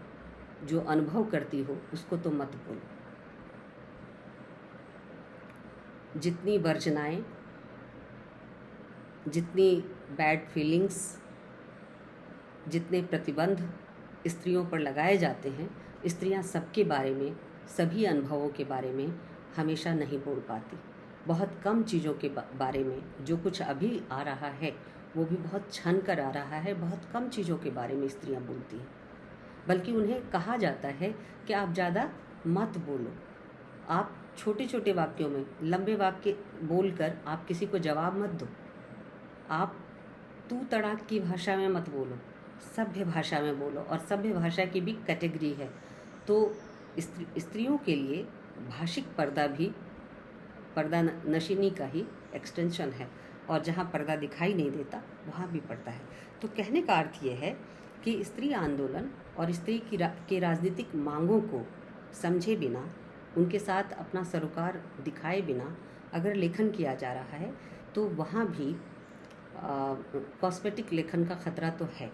जो अनुभव करती हो उसको तो मत बोलो। जितनी वर्जनाएं, जितनी बैड फीलिंग्स, जितने प्रतिबंध स्त्रियों पर लगाए जाते हैं, स्त्रियां सबके बारे में, सभी अनुभवों के बारे में हमेशा नहीं बोल पाती। बहुत कम चीज़ों के बारे में, जो कुछ अभी आ रहा है वो भी बहुत छन कर आ रहा है, बहुत कम चीज़ों के बारे में स्त्रियां बोलती हैं। बल्कि उन्हें कहा जाता है कि आप ज़्यादा मत बोलो, आप छोटे छोटे वाक्यों में, लंबे वाक्य बोलकर आप किसी को जवाब मत दो, आप तू तड़ाक की भाषा में मत बोलो, सभ्य भाषा में बोलो। और सभ्य भाषा की भी कैटेगरी है, तो स्त्रियों के लिए भाषिक पर्दा भी पर्दा नशीनी का ही एक्सटेंशन है, और जहाँ पर्दा दिखाई नहीं देता वहाँ भी पर्दा है। तो कहने का अर्थ ये है कि स्त्री आंदोलन और स्त्री के राजनीतिक मांगों को समझे बिना, उनके साथ अपना सरोकार दिखाए बिना अगर लेखन किया जा रहा है, तो वहाँ भी कॉस्मेटिक लेखन का खतरा तो है,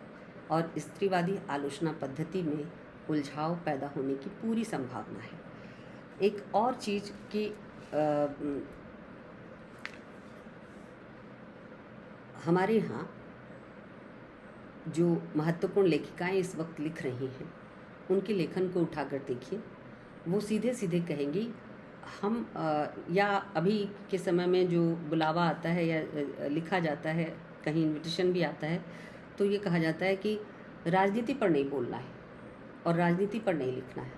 और स्त्रीवादी आलोचना पद्धति में उलझाव पैदा होने की पूरी संभावना है। एक और चीज़ कि हमारे यहाँ जो महत्वपूर्ण लेखिकाएं इस वक्त लिख रही हैं, उनके लेखन को उठाकर देखिए, वो सीधे सीधे कहेंगी हम या अभी के समय में जो बुलावा आता है या लिखा जाता है, कहीं इन्विटेशन भी आता है, तो ये कहा जाता है कि राजनीति पर नहीं बोलना है और राजनीति पर नहीं लिखना है।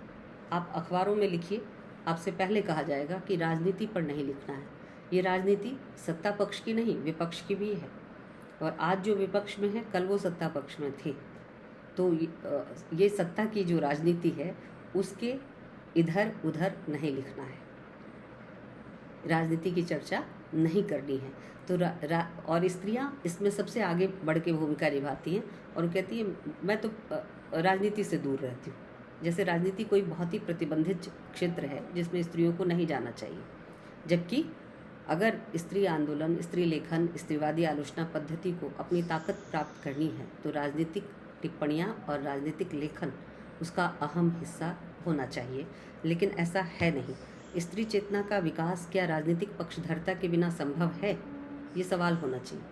आप अखबारों में लिखिए, आपसे पहले कहा जाएगा कि राजनीति पर नहीं लिखना है। ये राजनीति सत्ता पक्ष की नहीं, विपक्ष की भी है, और आज जो विपक्ष में है कल वो सत्ता पक्ष में थे। तो ये सत्ता की जो राजनीति है उसके इधर उधर नहीं लिखना है। राजनीति की चर्चा नहीं करनी है। तो और स्त्रियां इसमें सबसे आगे बढ़ के भूमिका निभाती हैं और वो कहती है मैं तो राजनीति से दूर रहती हूँ। जैसे राजनीति कोई बहुत ही प्रतिबंधित क्षेत्र है जिसमें स्त्रियों को नहीं जाना चाहिए, जबकि अगर स्त्री आंदोलन, स्त्री लेखन, स्त्रीवादी आलोचना पद्धति को अपनी ताकत प्राप्त करनी है तो राजनीतिक टिप्पणियाँ और राजनीतिक लेखन उसका अहम हिस्सा होना चाहिए। लेकिन ऐसा है नहीं। स्त्री चेतना का विकास क्या राजनीतिक पक्षधरता के बिना संभव है? ये सवाल होना चाहिए।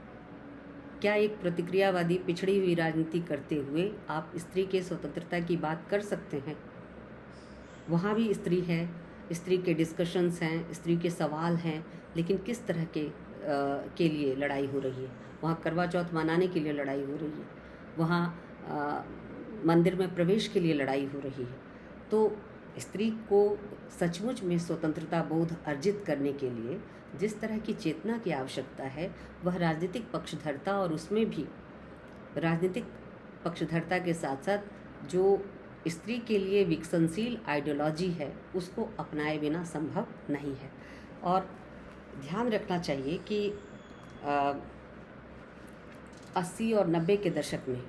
क्या एक प्रतिक्रियावादी पिछड़ी हुई राजनीति करते हुए आप स्त्री के स्वतंत्रता की बात कर सकते हैं? वहाँ भी स्त्री है, स्त्री के डिस्कशंस हैं, स्त्री के सवाल हैं, लेकिन किस तरह के लिए लड़ाई हो रही है? वहाँ करवा चौथ मनाने के लिए लड़ाई हो रही है, वहाँ मंदिर में प्रवेश के लिए लड़ाई हो रही है। तो स्त्री को सचमुच में स्वतंत्रता बोध अर्जित करने के लिए जिस तरह की चेतना की आवश्यकता है, वह राजनीतिक पक्षधरता और उसमें भी राजनीतिक पक्षधरता के साथ साथ जो स्त्री के लिए विकसनशील आइडियोलॉजी है उसको अपनाए बिना संभव नहीं है। और ध्यान रखना चाहिए कि 80 और 90 के दशक में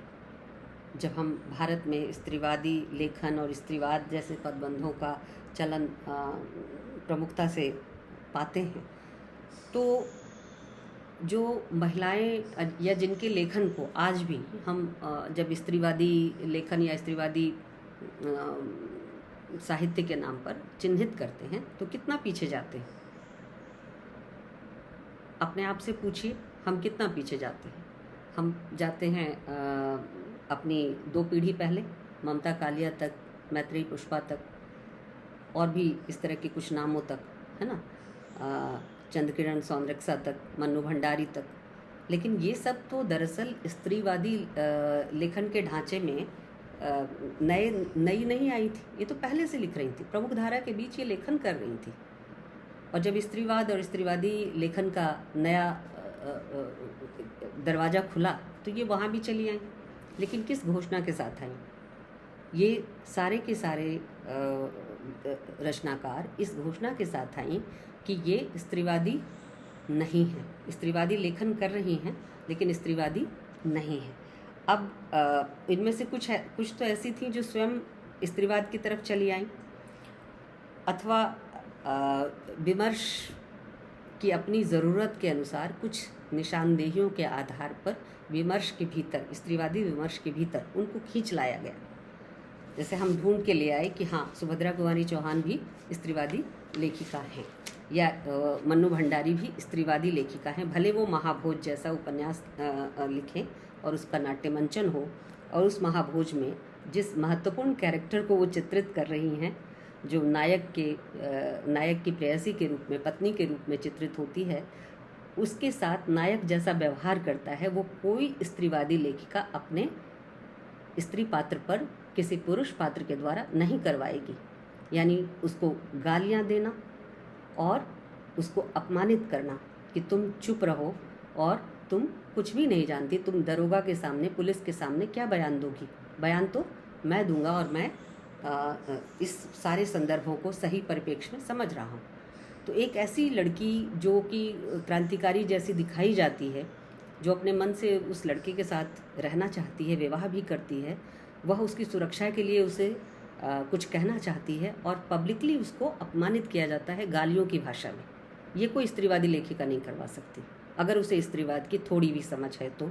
जब हम भारत में स्त्रीवादी लेखन और स्त्रीवाद जैसे पदबंधों का चलन प्रमुखता से पाते हैं, तो जो महिलाएं या जिनके लेखन को आज भी हम जब स्त्रीवादी लेखन या स्त्रीवादी साहित्य के नाम पर चिन्हित करते हैं तो कितना पीछे जाते हैं। अपने आप से पूछिए, हम कितना पीछे जाते हैं। हम जाते हैं अपनी 2 पीढ़ी पहले, ममता कालिया तक, मैत्रेयी पुष्पा तक, और भी इस तरह के कुछ नामों तक, है ना, चंद्रकिरण सौंदरक्सा तक, मन्नू भंडारी तक। लेकिन ये सब तो दरअसल स्त्रीवादी लेखन के ढांचे में नई नहीं आई थी। ये तो पहले से लिख रही थी, प्रमुख धारा के बीच ये लेखन कर रही थी। और जब स्त्रीवाद और स्त्रीवादी लेखन का नया दरवाज़ा खुला तो ये वहाँ भी चली आई। लेकिन किस घोषणा के साथ आई? ये सारे के सारे रचनाकार इस घोषणा के साथ आई कि ये स्त्रीवादी नहीं है। स्त्रीवादी लेखन कर रही हैं लेकिन स्त्रीवादी नहीं है। अब इनमें से कुछ तो ऐसी थी जो स्वयं स्त्रीवाद की तरफ चली आई, अथवा विमर्श की अपनी ज़रूरत के अनुसार कुछ निशानदेहियों के आधार पर विमर्श के भीतर, स्त्रीवादी विमर्श के भीतर उनको खींच लाया गया। जैसे हम ढूंढ के ले आए कि हाँ, सुभद्रा कुमारी चौहान भी स्त्रीवादी लेखिका हैं, या मन्नू भंडारी भी स्त्रीवादी लेखिका हैं। भले वो महाभोज जैसा उपन्यास लिखें और उसका नाट्य मंचन हो, और उस महाभोज में जिस महत्वपूर्ण कैरेक्टर को वो चित्रित कर रही हैं, जो नायक की प्रेयसी के रूप में, पत्नी के रूप में चित्रित होती है, उसके साथ नायक जैसा व्यवहार करता है वो कोई स्त्रीवादी लेखिका अपने स्त्री पात्र पर किसी पुरुष पात्र के द्वारा नहीं करवाएगी। यानी उसको गालियाँ देना और उसको अपमानित करना कि तुम चुप रहो और तुम कुछ भी नहीं जानती, तुम दरोगा के सामने, पुलिस के सामने क्या बयान दोगी? बयान तो मैं दूंगा और मैं इस सारे संदर्भों को सही परिप्रेक्ष्य में समझ रहा हूँ। तो एक ऐसी लड़की जो कि क्रांतिकारी जैसी दिखाई जाती है, जो अपने मन से उस लड़के के साथ रहना चाहती है, विवाह भी करती है, वह उसकी सुरक्षा के लिए उसे कुछ कहना चाहती है और पब्लिकली उसको अपमानित किया जाता है गालियों की भाषा में। ये कोई स्त्रीवादी लेखिका नहीं करवा सकती, अगर उसे स्त्रीवाद की थोड़ी भी समझ है तो।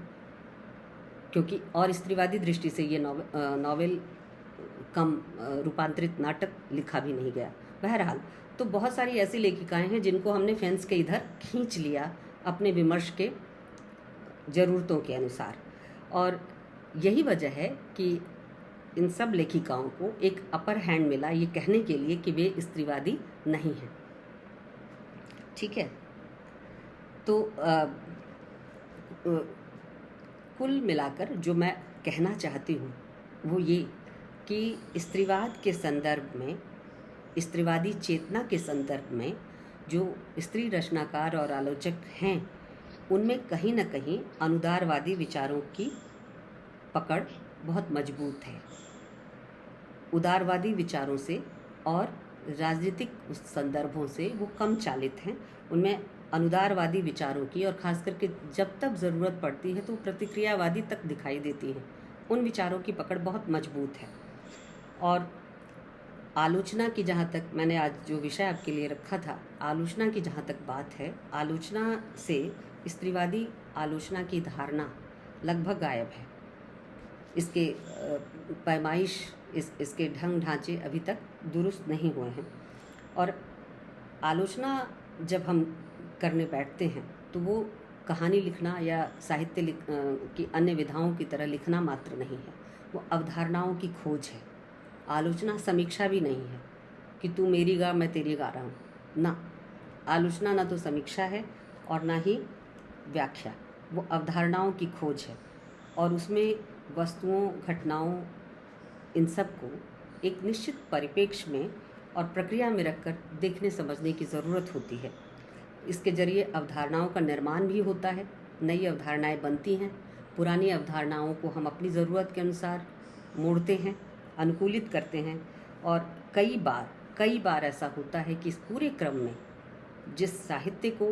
क्योंकि और स्त्रीवादी दृष्टि से ये नॉवेल कम रूपांतरित नाटक लिखा भी नहीं गया। बहरहाल, तो बहुत सारी ऐसी लेखिकाएं हैं जिनको हमने फेंस के इधर खींच लिया अपने विमर्श के ज़रूरतों के अनुसार। और यही वजह है कि इन सब लेखिकाओं को एक अपर हैंड मिला ये कहने के लिए कि वे स्त्रीवादी नहीं हैं। ठीक है, तो कुल मिलाकर जो मैं कहना चाहती हूँ वो ये कि स्त्रीवाद के संदर्भ में, स्त्रीवादी चेतना के संदर्भ में जो स्त्री रचनाकार और आलोचक हैं, उनमें कहीं न कहीं अनुदारवादी विचारों की पकड़ बहुत मजबूत है। उदारवादी विचारों से और राजनीतिक संदर्भों से वो कम चालित हैं। उनमें अनुदारवादी विचारों की, और ख़ास करके जब तक ज़रूरत पड़ती है तो प्रतिक्रियावादी तक दिखाई देती हैं। उन विचारों की पकड़ बहुत मजबूत है। और आलोचना की जहाँ तक मैंने आज जो विषय आपके लिए रखा था, आलोचना की जहाँ तक बात है, आलोचना से स्त्रीवादी आलोचना की धारणा लगभग गायब है। इसके पैमाइश, इसके ढंग ढांचे अभी तक दुरुस्त नहीं हुए हैं। और आलोचना जब हम करने बैठते हैं तो वो कहानी लिखना या साहित्य की अन्य विधाओं की तरह लिखना मात्र नहीं है, वो अवधारणाओं की खोज है। आलोचना समीक्षा भी नहीं है कि तू मेरी गा मैं तेरी गा रहा हूँ ना। आलोचना ना तो समीक्षा है और ना ही व्याख्या, वो अवधारणाओं की खोज है। और उसमें वस्तुओं, घटनाओं, इन सब को एक निश्चित परिप्रेक्ष्य में और प्रक्रिया में रखकर देखने समझने की ज़रूरत होती है। इसके जरिए अवधारणाओं का निर्माण भी होता है, नई अवधारणाएं बनती हैं, पुरानी अवधारणाओं को हम अपनी ज़रूरत के अनुसार मोड़ते हैं, अनुकूलित करते हैं। और कई बार ऐसा होता है कि इस पूरे क्रम में जिस साहित्य को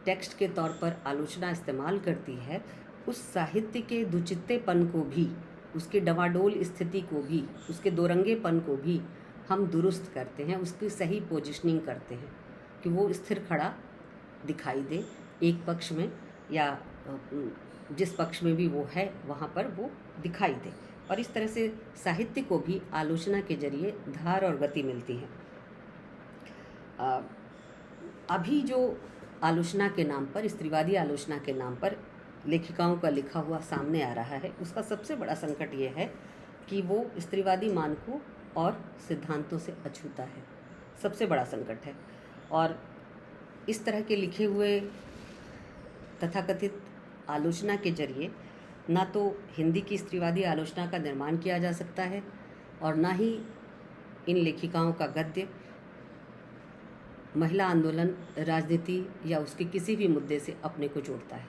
टेक्स्ट के तौर पर आलोचना इस्तेमाल करती है, उस साहित्य के दुचित्तेपन को भी, उसके डवाडोल स्थिति को भी, उसके दोरंगेपन को भी हम दुरुस्त करते हैं, उसकी सही पोजिशनिंग करते हैं कि वो स्थिर खड़ा दिखाई दे एक पक्ष में, या जिस पक्ष में भी वो है वहाँ पर वो दिखाई दे। और इस तरह से साहित्य को भी आलोचना के जरिए धार और गति मिलती है। अभी जो आलोचना के नाम पर, स्त्रीवादी आलोचना के नाम पर लेखिकाओं का लिखा हुआ सामने आ रहा है, उसका सबसे बड़ा संकट ये है कि वो स्त्रीवादी मानकों और सिद्धांतों से अछूता है। सबसे बड़ा संकट है। और इस तरह के लिखे हुए तथाकथित आलोचना के जरिए ना तो हिंदी की स्त्रीवादी आलोचना का निर्माण किया जा सकता है, और ना ही इन लेखिकाओं का गद्य महिला आंदोलन, राजनीति या उसके किसी भी मुद्दे से अपने को जोड़ता है।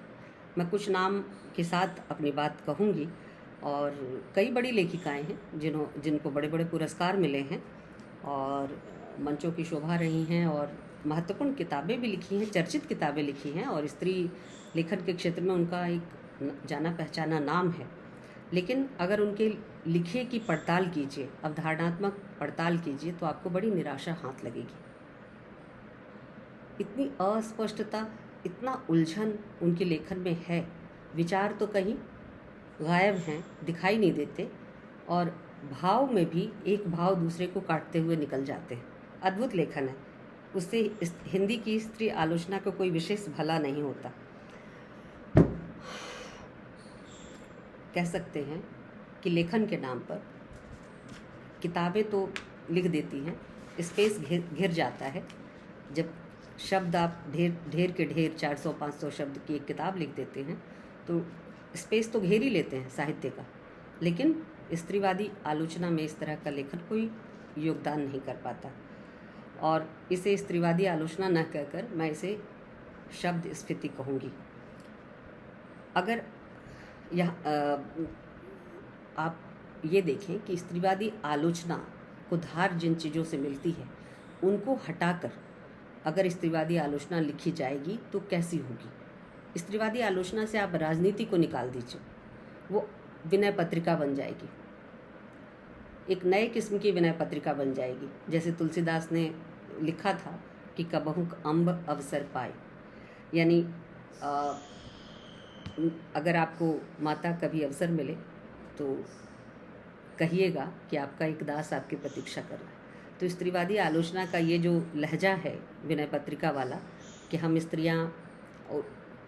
मैं कुछ नाम के साथ अपनी बात कहूँगी। और कई बड़ी लेखिकाएं हैं जिनको बड़े बड़े पुरस्कार मिले हैं और मंचों की शोभा रही हैं, और महत्वपूर्ण किताबें भी लिखी हैं, चर्चित किताबें लिखी हैं, और स्त्री लेखन के क्षेत्र में उनका एक जाना पहचाना नाम है। लेकिन अगर उनके लिखे की पड़ताल कीजिए, अवधारणात्मक पड़ताल कीजिए, तो आपको बड़ी निराशा हाथ लगेगी। इतनी अस्पष्टता, इतना उलझन उनके लेखन में है। विचार तो कहीं गायब हैं, दिखाई नहीं देते, और भाव में भी एक भाव दूसरे को काटते हुए निकल जाते हैं। अद्भुत लेखन है। उससे हिंदी की स्त्री आलोचना को कोई विशेष भला नहीं होता। कह सकते हैं कि लेखन के नाम पर किताबें तो लिख देती हैं, स्पेस घिर जाता है। जब शब्द आप ढेर के ढेर 400-500 शब्द की एक किताब लिख देते हैं तो स्पेस तो घेर ही लेते हैं साहित्य का, लेकिन स्त्रीवादी आलोचना में इस तरह का लेखन कोई योगदान नहीं कर पाता। और इसे स्त्रीवादी आलोचना न कहकर मैं इसे शब्द स्फीति कहूँगी। अगर यह आप ये देखें कि स्त्रीवादी आलोचना को धार जिन चीज़ों से मिलती है उनको हटाकर अगर स्त्रीवादी आलोचना लिखी जाएगी तो कैसी होगी। स्त्रीवादी आलोचना से आप राजनीति को निकाल दीजिए, वो विनय पत्रिका बन जाएगी, एक नए किस्म की विनय पत्रिका बन जाएगी। जैसे तुलसीदास ने लिखा था कि कबहुँ अम्ब अवसर पाए, यानी अगर आपको माता कभी अवसर मिले तो कहिएगा कि आपका एक दास आपकी प्रतीक्षा कर रहा है। तो स्त्रीवादी आलोचना का ये जो लहजा है विनय पत्रिका वाला, कि हम स्त्रियां,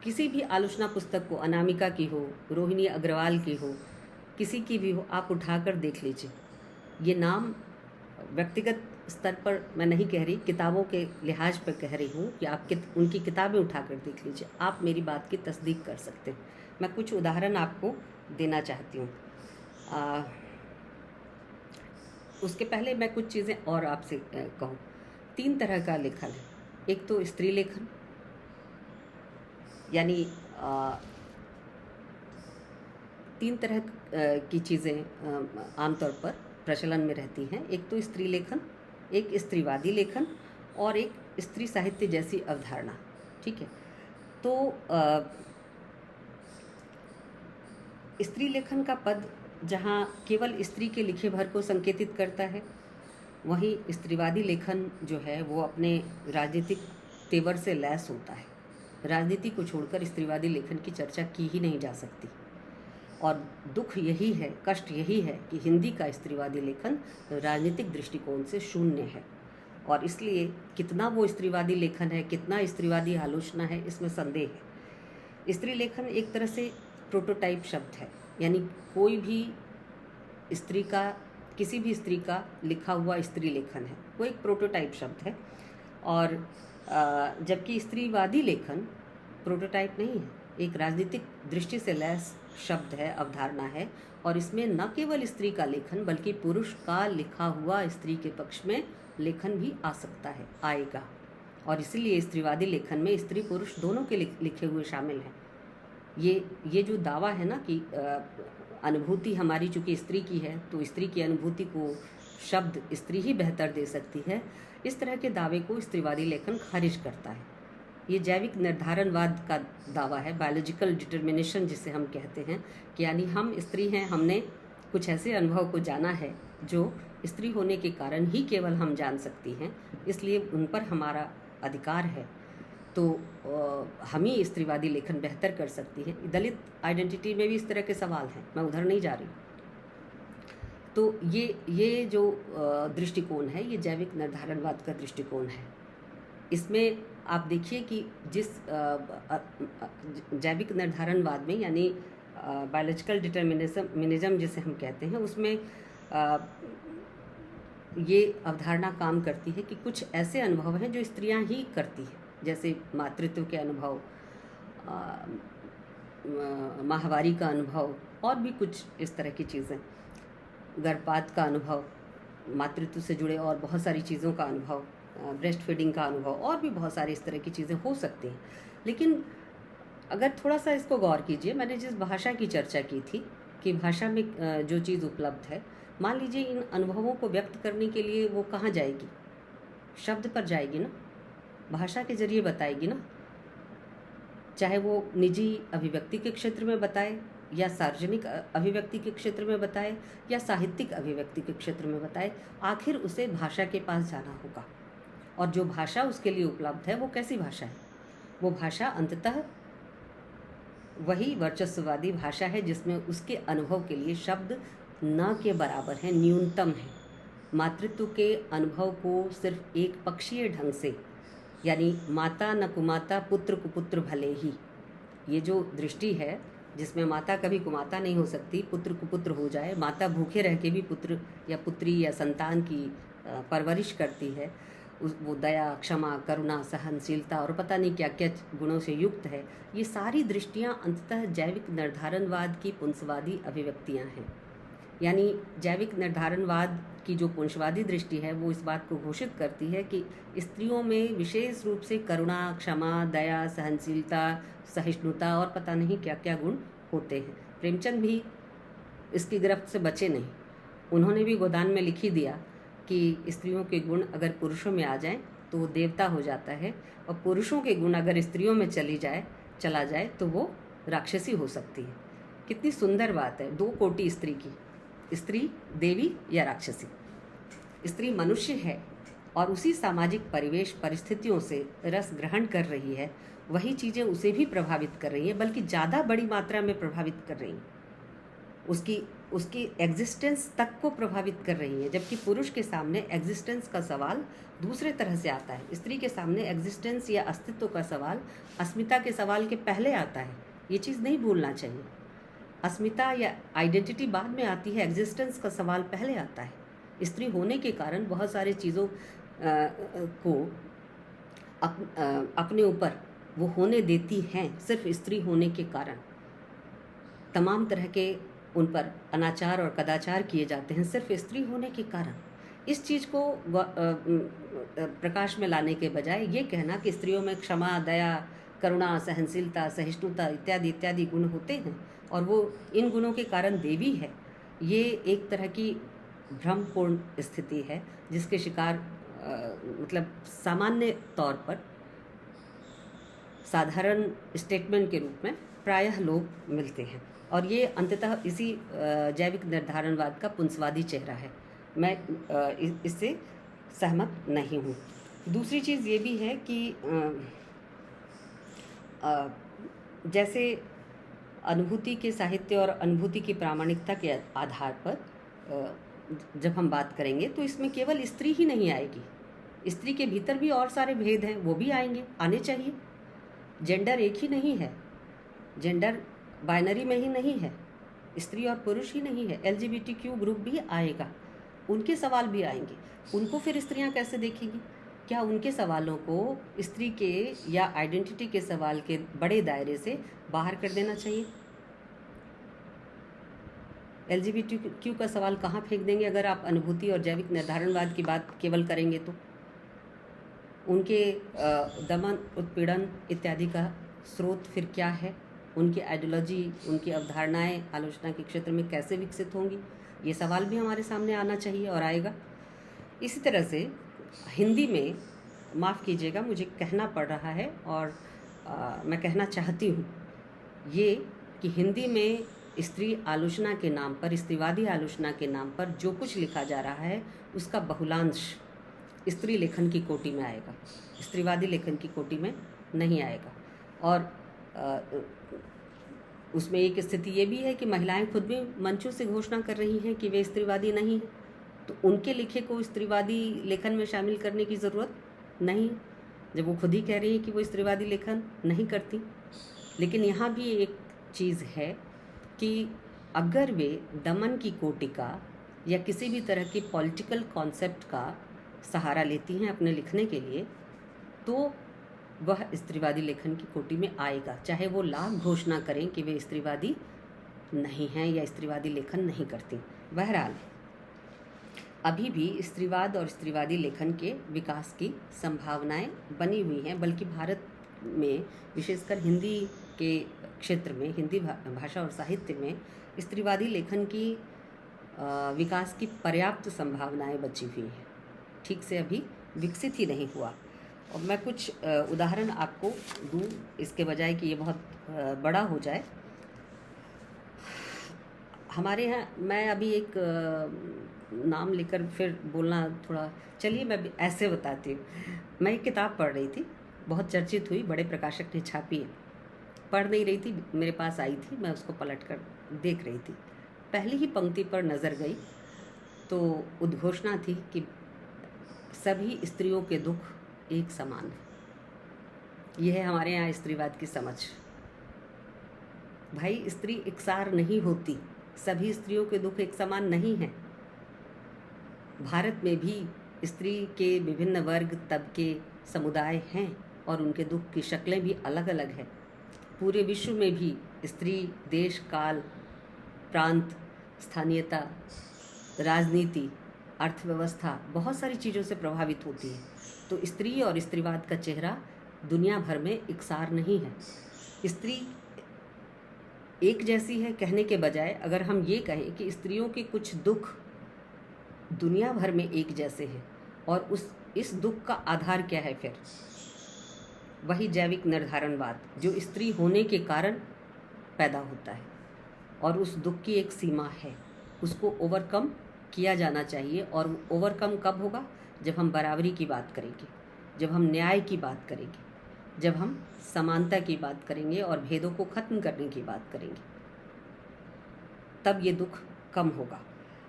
किसी भी आलोचना पुस्तक को, अनामिका की हो, रोहिणी अग्रवाल की हो, किसी की भी हो, आप उठाकर देख लीजिए। ये नाम व्यक्तिगत स्तर पर मैं नहीं कह रही, किताबों के लिहाज पर कह रही हूँ कि आप उनकी किताबें उठाकर देख लीजिए, आप मेरी बात की तस्दीक कर सकते हैं। मैं कुछ उदाहरण आपको देना चाहती हूँ। उसके पहले मैं कुछ चीज़ें और आपसे कहूँ। 3 तरह का लेखन है। एक तो स्त्री लेखन, यानी 3 तरह की चीज़ें आमतौर पर प्रचलन में रहती हैं। एक तो स्त्री लेखन, एक स्त्रीवादी लेखन, और एक स्त्री साहित्य जैसी अवधारणा। ठीक है। तो स्त्री लेखन का पद जहाँ केवल स्त्री के लिखे भर को संकेतित करता है, वहीं स्त्रीवादी लेखन जो है वो अपने राजनीतिक तेवर से लैस होता है। राजनीति को छोड़कर स्त्रीवादी लेखन की चर्चा की ही नहीं जा सकती। और दुख यही है, कष्ट यही है कि हिंदी का स्त्रीवादी लेखन राजनीतिक दृष्टिकोण से शून्य है। और इसलिए कितना वो स्त्रीवादी लेखन है, कितना स्त्रीवादी आलोचना है, इसमें संदेह है। स्त्री लेखन एक तरह से प्रोटोटाइप शब्द है, यानी कोई भी स्त्री का, किसी भी स्त्री का लिखा हुआ स्त्री लेखन है, वो एक प्रोटोटाइप शब्द है। और जबकि स्त्रीवादी लेखन प्रोटोटाइप नहीं है, एक राजनीतिक दृष्टि से लैस शब्द है, अवधारणा है। और इसमें न केवल स्त्री का लेखन बल्कि पुरुष का लिखा हुआ स्त्री के पक्ष में लेखन भी आ सकता है, आएगा। और इसीलिए स्त्रीवादी लेखन में स्त्री पुरुष दोनों के लिखे हुए शामिल हैं। ये जो दावा है ना कि अनुभूति हमारी चूँकि स्त्री की है, तो स्त्री की अनुभूति को शब्द स्त्री ही बेहतर दे सकती है, इस तरह के दावे को स्त्रीवादी लेखन खारिज करता है। ये जैविक निर्धारणवाद का दावा है, बायोलॉजिकल डिटर्मिनेशन जिसे हम कहते हैं, कि यानी हम स्त्री हैं, हमने कुछ ऐसे अनुभव को जाना है जो स्त्री होने के कारण ही केवल हम जान सकती हैं, इसलिए उन पर हमारा अधिकार है। तो हम ही स्त्रीवादी लेखन बेहतर कर सकती है। दलित आइडेंटिटी में भी इस तरह के सवाल हैं, मैं उधर नहीं जा रही। तो ये जो दृष्टिकोण है, ये जैविक निर्धारणवाद का दृष्टिकोण है। इसमें आप देखिए कि जिस जैविक निर्धारणवाद में, यानी बायोलॉजिकल डिटर्मिनिज्म जिसे हम कहते हैं, उसमें ये अवधारणा काम करती है कि कुछ ऐसे अनुभव हैं जो स्त्रियां ही करती हैं, जैसे मातृत्व के अनुभव, माहवारी का अनुभव, और भी कुछ इस तरह की चीज़ें, गर्भपात का अनुभव, मातृत्व से जुड़े और बहुत सारी चीज़ों का अनुभव, ब्रेस्ट फीडिंग का अनुभव, और भी बहुत सारी इस तरह की चीज़ें हो सकती हैं। लेकिन अगर थोड़ा सा इसको गौर कीजिए, मैंने जिस भाषा की चर्चा की थी कि भाषा में जो चीज़ उपलब्ध है, मान लीजिए इन अनुभवों को व्यक्त करने के लिए वो कहाँ जाएगी? शब्द पर जाएगी ना, भाषा के जरिए बताएगी ना। चाहे वो निजी अभिव्यक्ति के क्षेत्र में बताए, या सार्वजनिक अभिव्यक्ति के क्षेत्र में बताए, या साहित्यिक अभिव्यक्ति के क्षेत्र में बताए, आखिर उसे भाषा के पास जाना होगा। और जो भाषा उसके लिए उपलब्ध है वो कैसी भाषा है? वो भाषा अंततः वही वर्चस्ववादी भाषा है जिसमें उसके अनुभव के लिए शब्द न के बराबर हैं, न्यूनतम है। मातृत्व के अनुभव को सिर्फ एक पक्षीय ढंग से, यानी माता न कुमाता पुत्र कुपुत्र भले ही, ये जो दृष्टि है जिसमें माता कभी कुमाता नहीं हो सकती, पुत्र कुपुत्र हो जाए, माता भूखे रह के भी पुत्र या पुत्री या संतान की परवरिश करती है, वो दया, क्षमा, करुणा, सहनशीलता और पता नहीं क्या क्या गुणों से युक्त है। ये सारी दृष्टियां अंततः जैविक निर्धारणवाद की पुंसवादी अभिव्यक्तियां हैं। यानी जैविक निर्धारणवाद की जो पुंसवादी दृष्टि है वो इस बात को घोषित करती है कि स्त्रियों में विशेष रूप से करुणा, क्षमा, दया, सहनशीलता, सहिष्णुता और पता नहीं क्या क्या गुण होते हैं। प्रेमचंद भी इसकी गिरफ्त से बचे नहीं। उन्होंने भी गोदान में लिख ही दिया कि स्त्रियों के गुण अगर पुरुषों में आ जाएं तो वो देवता हो जाता है, और पुरुषों के गुण अगर स्त्रियों में चला जाए तो वो राक्षसी हो सकती है। कितनी सुंदर बात है, दो कोटि स्त्री की, स्त्री देवी या राक्षसी। स्त्री मनुष्य है और उसी सामाजिक परिवेश परिस्थितियों से रस ग्रहण कर रही है, वही चीज़ें उसे भी प्रभावित कर रही हैं, बल्कि ज़्यादा बड़ी मात्रा में प्रभावित कर रही हैं, उसकी एग्जिस्टेंस तक को प्रभावित कर रही है। जबकि पुरुष के सामने एग्जिस्टेंस का सवाल दूसरे तरह से आता है। स्त्री के सामने एग्जिस्टेंस या अस्तित्व का सवाल अस्मिता के सवाल के पहले आता है। ये चीज़ नहीं भूलना चाहिए। अस्मिता या आइडेंटिटी बाद में आती है, एग्जिस्टेंस का सवाल पहले आता है। स्त्री होने के कारण बहुत सारी चीज़ों को अपने ऊपर वो होने देती हैं, सिर्फ स्त्री होने के कारण। तमाम तरह के उन पर अनाचार और कदाचार किए जाते हैं सिर्फ स्त्री होने के कारण। इस चीज़ को प्रकाश में लाने के बजाय ये कहना कि स्त्रियों में क्षमा, दया, करुणा, सहनशीलता, सहिष्णुता इत्यादि इत्यादि गुण होते हैं और वो इन गुणों के कारण देवी है, ये एक तरह की भ्रमपूर्ण स्थिति है जिसके शिकार मतलब सामान्य तौर पर साधारण स्टेटमेंट के रूप में प्रायः लोग मिलते हैं, और ये अंततः इसी जैविक निर्धारणवाद का पुंसवादी चेहरा है। मैं इससे सहमत नहीं हूँ। दूसरी चीज़ ये भी है कि जैसे अनुभूति के साहित्य और अनुभूति की प्रामाणिकता के आधार पर जब हम बात करेंगे तो इसमें केवल स्त्री ही नहीं आएगी, स्त्री के भीतर भी और सारे भेद हैं, वो भी आएंगे, आने चाहिए। जेंडर एक ही नहीं है, जेंडर बाइनरी में ही नहीं है, स्त्री और पुरुष ही नहीं है, LGBTQ ग्रुप भी आएगा, उनके सवाल भी आएंगे। उनको फिर स्त्रियां कैसे देखेंगी? क्या उनके सवालों को स्त्री के या आइडेंटिटी के सवाल के बड़े दायरे से बाहर कर देना चाहिए? LGBTQ का सवाल कहाँ फेंक देंगे अगर आप अनुभूति और जैविक निर्धारणवाद की बात केवल करेंगे तो? उनके दमन, उत्पीड़न इत्यादि का स्रोत फिर क्या है? उनकी आइडियोलॉजी, उनकी अवधारणाएं आलोचना के क्षेत्र में कैसे विकसित होंगी? ये सवाल भी हमारे सामने आना चाहिए और आएगा। इसी तरह से हिंदी में, माफ़ कीजिएगा मुझे कहना पड़ रहा है और मैं कहना चाहती हूँ ये कि हिंदी में स्त्री आलोचना के नाम पर, स्त्रीवादी आलोचना के नाम पर जो कुछ लिखा जा रहा है उसका बहुलांश स्त्री लेखन की कोटि में आएगा, स्त्रीवादी लेखन की कोटि में नहीं आएगा। और उसमें एक स्थिति ये भी है कि महिलाएं खुद भी मंचों से घोषणा कर रही हैं कि वे स्त्रीवादी नहीं हैं, तो उनके लिखे को स्त्रीवादी लेखन में शामिल करने की ज़रूरत नहीं, जब वो खुद ही कह रही हैं कि वो स्त्रीवादी लेखन नहीं करती। लेकिन यहाँ भी एक चीज़ है कि अगर वे दमन की कोटिका या किसी भी तरह की पॉलिटिकल कॉन्सेप्ट का सहारा लेती हैं अपने लिखने के लिए, तो वह स्त्रीवादी लेखन की कोटि में आएगा, चाहे वो लाख घोषणा करें कि वे स्त्रीवादी नहीं हैं या स्त्रीवादी लेखन नहीं करती। बहरहाल अभी भी स्त्रीवाद और स्त्रीवादी लेखन के विकास की संभावनाएं बनी हुई हैं, बल्कि भारत में विशेषकर हिंदी के क्षेत्र में, हिंदी भाषा और साहित्य में स्त्रीवादी लेखन की विकास की पर्याप्त संभावनाएं बची हुई हैं, ठीक से अभी विकसित ही नहीं हुआ। और मैं कुछ उदाहरण आपको दूँ इसके बजाय कि ये बहुत बड़ा हो जाए। हमारे यहाँ, मैं अभी एक नाम लेकर फिर बोलना थोड़ा, चलिए मैं ऐसे बताती हूँ। मैं एक किताब पढ़ रही थी, बहुत चर्चित हुई, बड़े प्रकाशक ने छापी है, पढ़ नहीं रही थी, मेरे पास आई थी, मैं उसको पलट कर देख रही थी। पहली ही पंक्ति पर नज़र गई तो उद्घोषणा थी कि सभी स्त्रियों के दुख एक समान है। यह है हमारे यहाँ स्त्रीवाद की समझ। भाई, स्त्री एकसार नहीं होती, सभी स्त्रियों के दुख एक समान नहीं हैं। भारत में भी स्त्री के विभिन्न वर्ग, तबके, समुदाय हैं और उनके दुख की शक्लें भी अलग अलग हैं। पूरे विश्व में भी स्त्री देश, काल, प्रांत, स्थानीयता, राजनीति, अर्थव्यवस्था, बहुत सारी चीज़ों से प्रभावित होती है। तो स्त्री और स्त्रीवाद का चेहरा दुनिया भर में एकसार नहीं है। स्त्री एक जैसी है कहने के बजाय अगर हम ये कहें कि स्त्रियों के कुछ दुख दुनिया भर में एक जैसे हैं, और इस दुख का आधार क्या है, फिर वही जैविक निर्धारणवाद जो स्त्री होने के कारण पैदा होता है, और उस दुख की एक सीमा है, उसको ओवरकम किया जाना चाहिए। और ओवरकम कब होगा? जब हम बराबरी की बात करेंगे, जब हम न्याय की बात करेंगे, जब हम समानता की बात करेंगे और भेदों को ख़त्म करने की बात करेंगे, तब ये दुख कम होगा।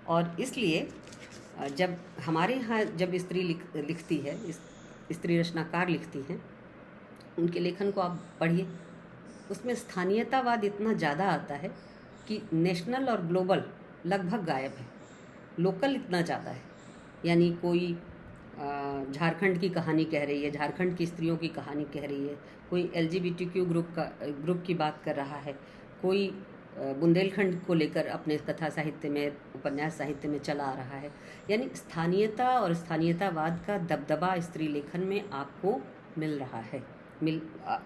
और इसलिए जब हमारे यहाँ जब स्त्री लिखती है, स्त्री रचनाकार लिखती हैं, उनके लेखन को आप पढ़िए, उसमें स्थानीयतावाद इतना ज़्यादा आता है कि नेशनल और ग्लोबल लगभग गायब है, लोकल इतना ज़्यादा है। यानी कोई झारखंड की कहानी कह रही है, झारखंड की स्त्रियों की कहानी कह रही है, कोई LGBTQ ग्रुप की बात कर रहा है, कोई बुंदेलखंड को लेकर अपने कथा साहित्य में, उपन्यास साहित्य में चला आ रहा है। यानी स्थानीयता और स्थानीयतावाद का दबदबा स्त्री लेखन में आपको मिल रहा है।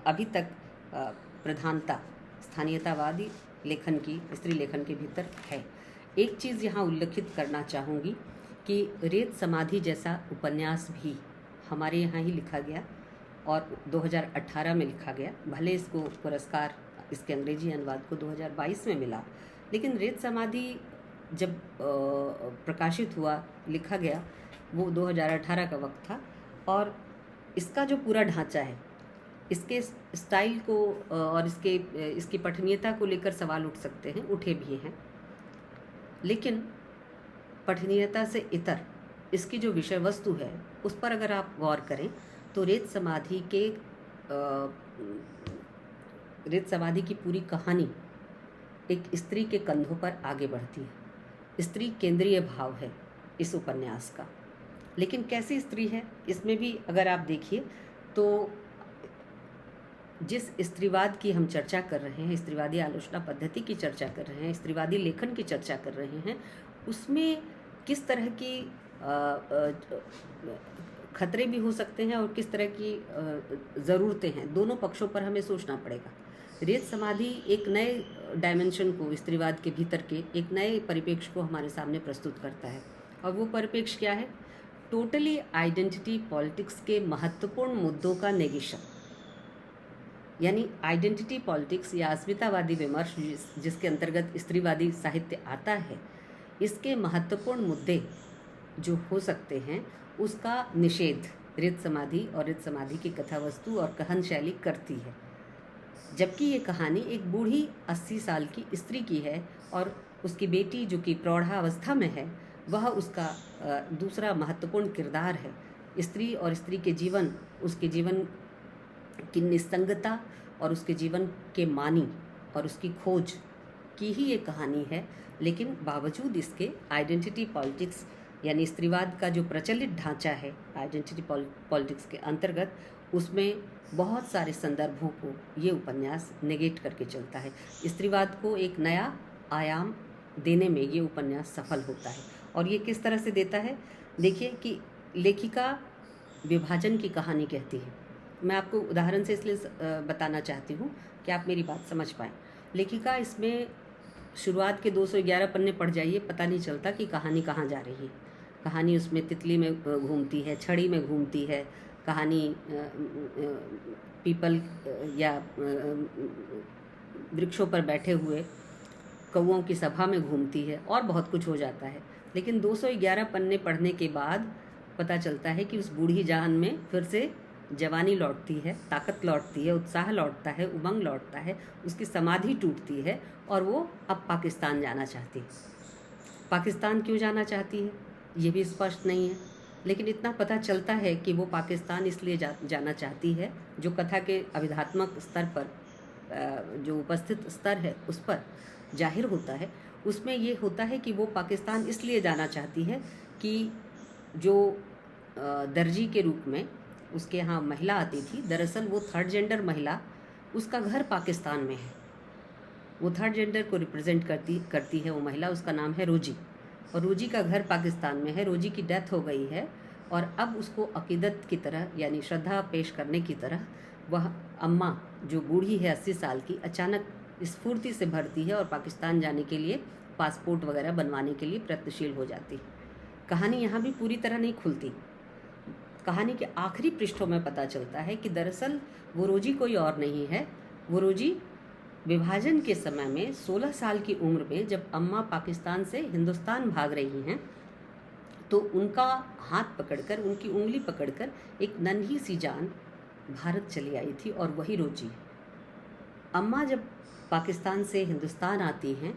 अभी तक प्रधानता स्थानीयतावादी लेखन की, स्त्री लेखन के भीतर है। एक चीज़ यहाँ उल्लेखित करना चाहूँगी कि रेत समाधि जैसा उपन्यास भी हमारे यहाँ ही लिखा गया, और 2018 में लिखा गया। भले इसको पुरस्कार, इसके अंग्रेजी अनुवाद को 2022 में मिला, लेकिन रेत समाधि जब प्रकाशित हुआ, लिखा गया, वो 2018 का वक्त था। और इसका जो पूरा ढांचा है, इसके स्टाइल को और इसकी पठनीयता को लेकर सवाल उठ सकते हैं, उठे भी हैं, लेकिन पठनीयता से इतर इसकी जो विषय वस्तु है उस पर अगर आप गौर करें तो रेत समाधि की पूरी कहानी एक स्त्री के कंधों पर आगे बढ़ती है। स्त्री केंद्रीय भाव है इस उपन्यास का। लेकिन कैसी स्त्री है, इसमें भी अगर आप देखिए तो जिस स्त्रीवाद की हम चर्चा कर रहे हैं, स्त्रीवादी आलोचना पद्धति की चर्चा कर रहे हैं, स्त्रीवादी लेखन की चर्चा कर रहे हैं, उसमें किस तरह की खतरे भी हो सकते हैं और किस तरह की ज़रूरतें हैं, दोनों पक्षों पर हमें सोचना पड़ेगा। रेत समाधि एक नए डायमेंशन को, स्त्रीवाद के भीतर के एक नए परिप्रेक्ष्य को हमारे सामने प्रस्तुत करता है। और वो परिप्रेक्ष्य क्या है? टोटली आइडेंटिटी पॉलिटिक्स के महत्वपूर्ण मुद्दों का नेगेशन, यानी आइडेंटिटी पॉलिटिक्स या अस्मितावादी विमर्श जिसके अंतर्गत स्त्रीवादी साहित्य आता है, इसके महत्वपूर्ण मुद्दे जो हो सकते हैं उसका निषेध रेत समाधि और रेत समाधि की कथा वस्तु और कथन शैली करती है। जबकि ये कहानी एक बूढ़ी 80 साल की स्त्री की है और उसकी बेटी जो कि प्रौढ़ावस्था में है, वह उसका दूसरा महत्वपूर्ण किरदार है। स्त्री और स्त्री के जीवन, उसके जीवन की निस्संगता और उसके जीवन के मानी और उसकी खोज की ही ये कहानी है। लेकिन बावजूद इसके आइडेंटिटी पॉलिटिक्स यानी स्त्रीवाद का जो प्रचलित ढांचा है आइडेंटिटी पॉलिटिक्स के अंतर्गत, उसमें बहुत सारे संदर्भों को ये उपन्यास नेगेट करके चलता है। स्त्रीवाद को एक नया आयाम देने में ये उपन्यास सफल होता है। और ये किस तरह से देता है? देखिए कि लेखिका विभाजन की कहानी कहती है। मैं आपको उदाहरण से इसलिए बताना चाहती हूँ कि आप मेरी बात समझ पाएँ। लेखिका इसमें शुरुआत के 211 पन्ने पढ़ जाइए, पता नहीं चलता कि कहानी कहाँ जा रही है। कहानी उसमें तितली में घूमती है, छड़ी में घूमती है, कहानी पीपल या वृक्षों पर बैठे हुए कौओं की सभा में घूमती है और बहुत कुछ हो जाता है। लेकिन 211 पन्ने पढ़ने के बाद पता चलता है कि उस बूढ़ी जान में फिर से जवानी लौटती है, ताकत लौटती है, उत्साह लौटता है, उमंग लौटता है, उसकी समाधि टूटती है और वो अब पाकिस्तान जाना चाहती है। पाकिस्तान क्यों जाना चाहती है ये भी स्पष्ट नहीं है, लेकिन इतना पता चलता है कि वो पाकिस्तान इसलिए जाना चाहती है, जो कथा के अभिधात्मक स्तर पर जो उपस्थित स्तर है उस पर जाहिर होता है। उसमें ये होता है कि वो पाकिस्तान इसलिए जाना चाहती है कि जो दर्जी के रूप में उसके यहाँ महिला आती थी, दरअसल वो थर्ड जेंडर महिला, उसका घर पाकिस्तान में है। वो थर्ड जेंडर को रिप्रेजेंट करती है वो महिला, उसका नाम है रोजी, और रोजी का घर पाकिस्तान में है। रोजी की डेथ हो गई है और अब उसको अकीदत की तरह यानी श्रद्धा पेश करने की तरह वह अम्मा जो बूढ़ी है 80 साल की, अचानक स्फूर्ति से भरती है और पाकिस्तान जाने के लिए पासपोर्ट वगैरह बनवाने के लिए प्रयत्नशील हो जाती है। कहानी यहाँ भी पूरी तरह नहीं खुलती। कहानी के आखिरी पृष्ठों में पता चलता है कि दरअसल वो रोजी कोई और नहीं है। वो रोजी विभाजन के समय में 16 साल की उम्र में जब अम्मा पाकिस्तान से हिंदुस्तान भाग रही हैं तो उनका हाथ पकड़कर, उनकी उंगली पकड़कर एक नन्ही सी जान भारत चली आई थी और वही रोजी है। अम्मा जब पाकिस्तान से हिंदुस्तान आती हैं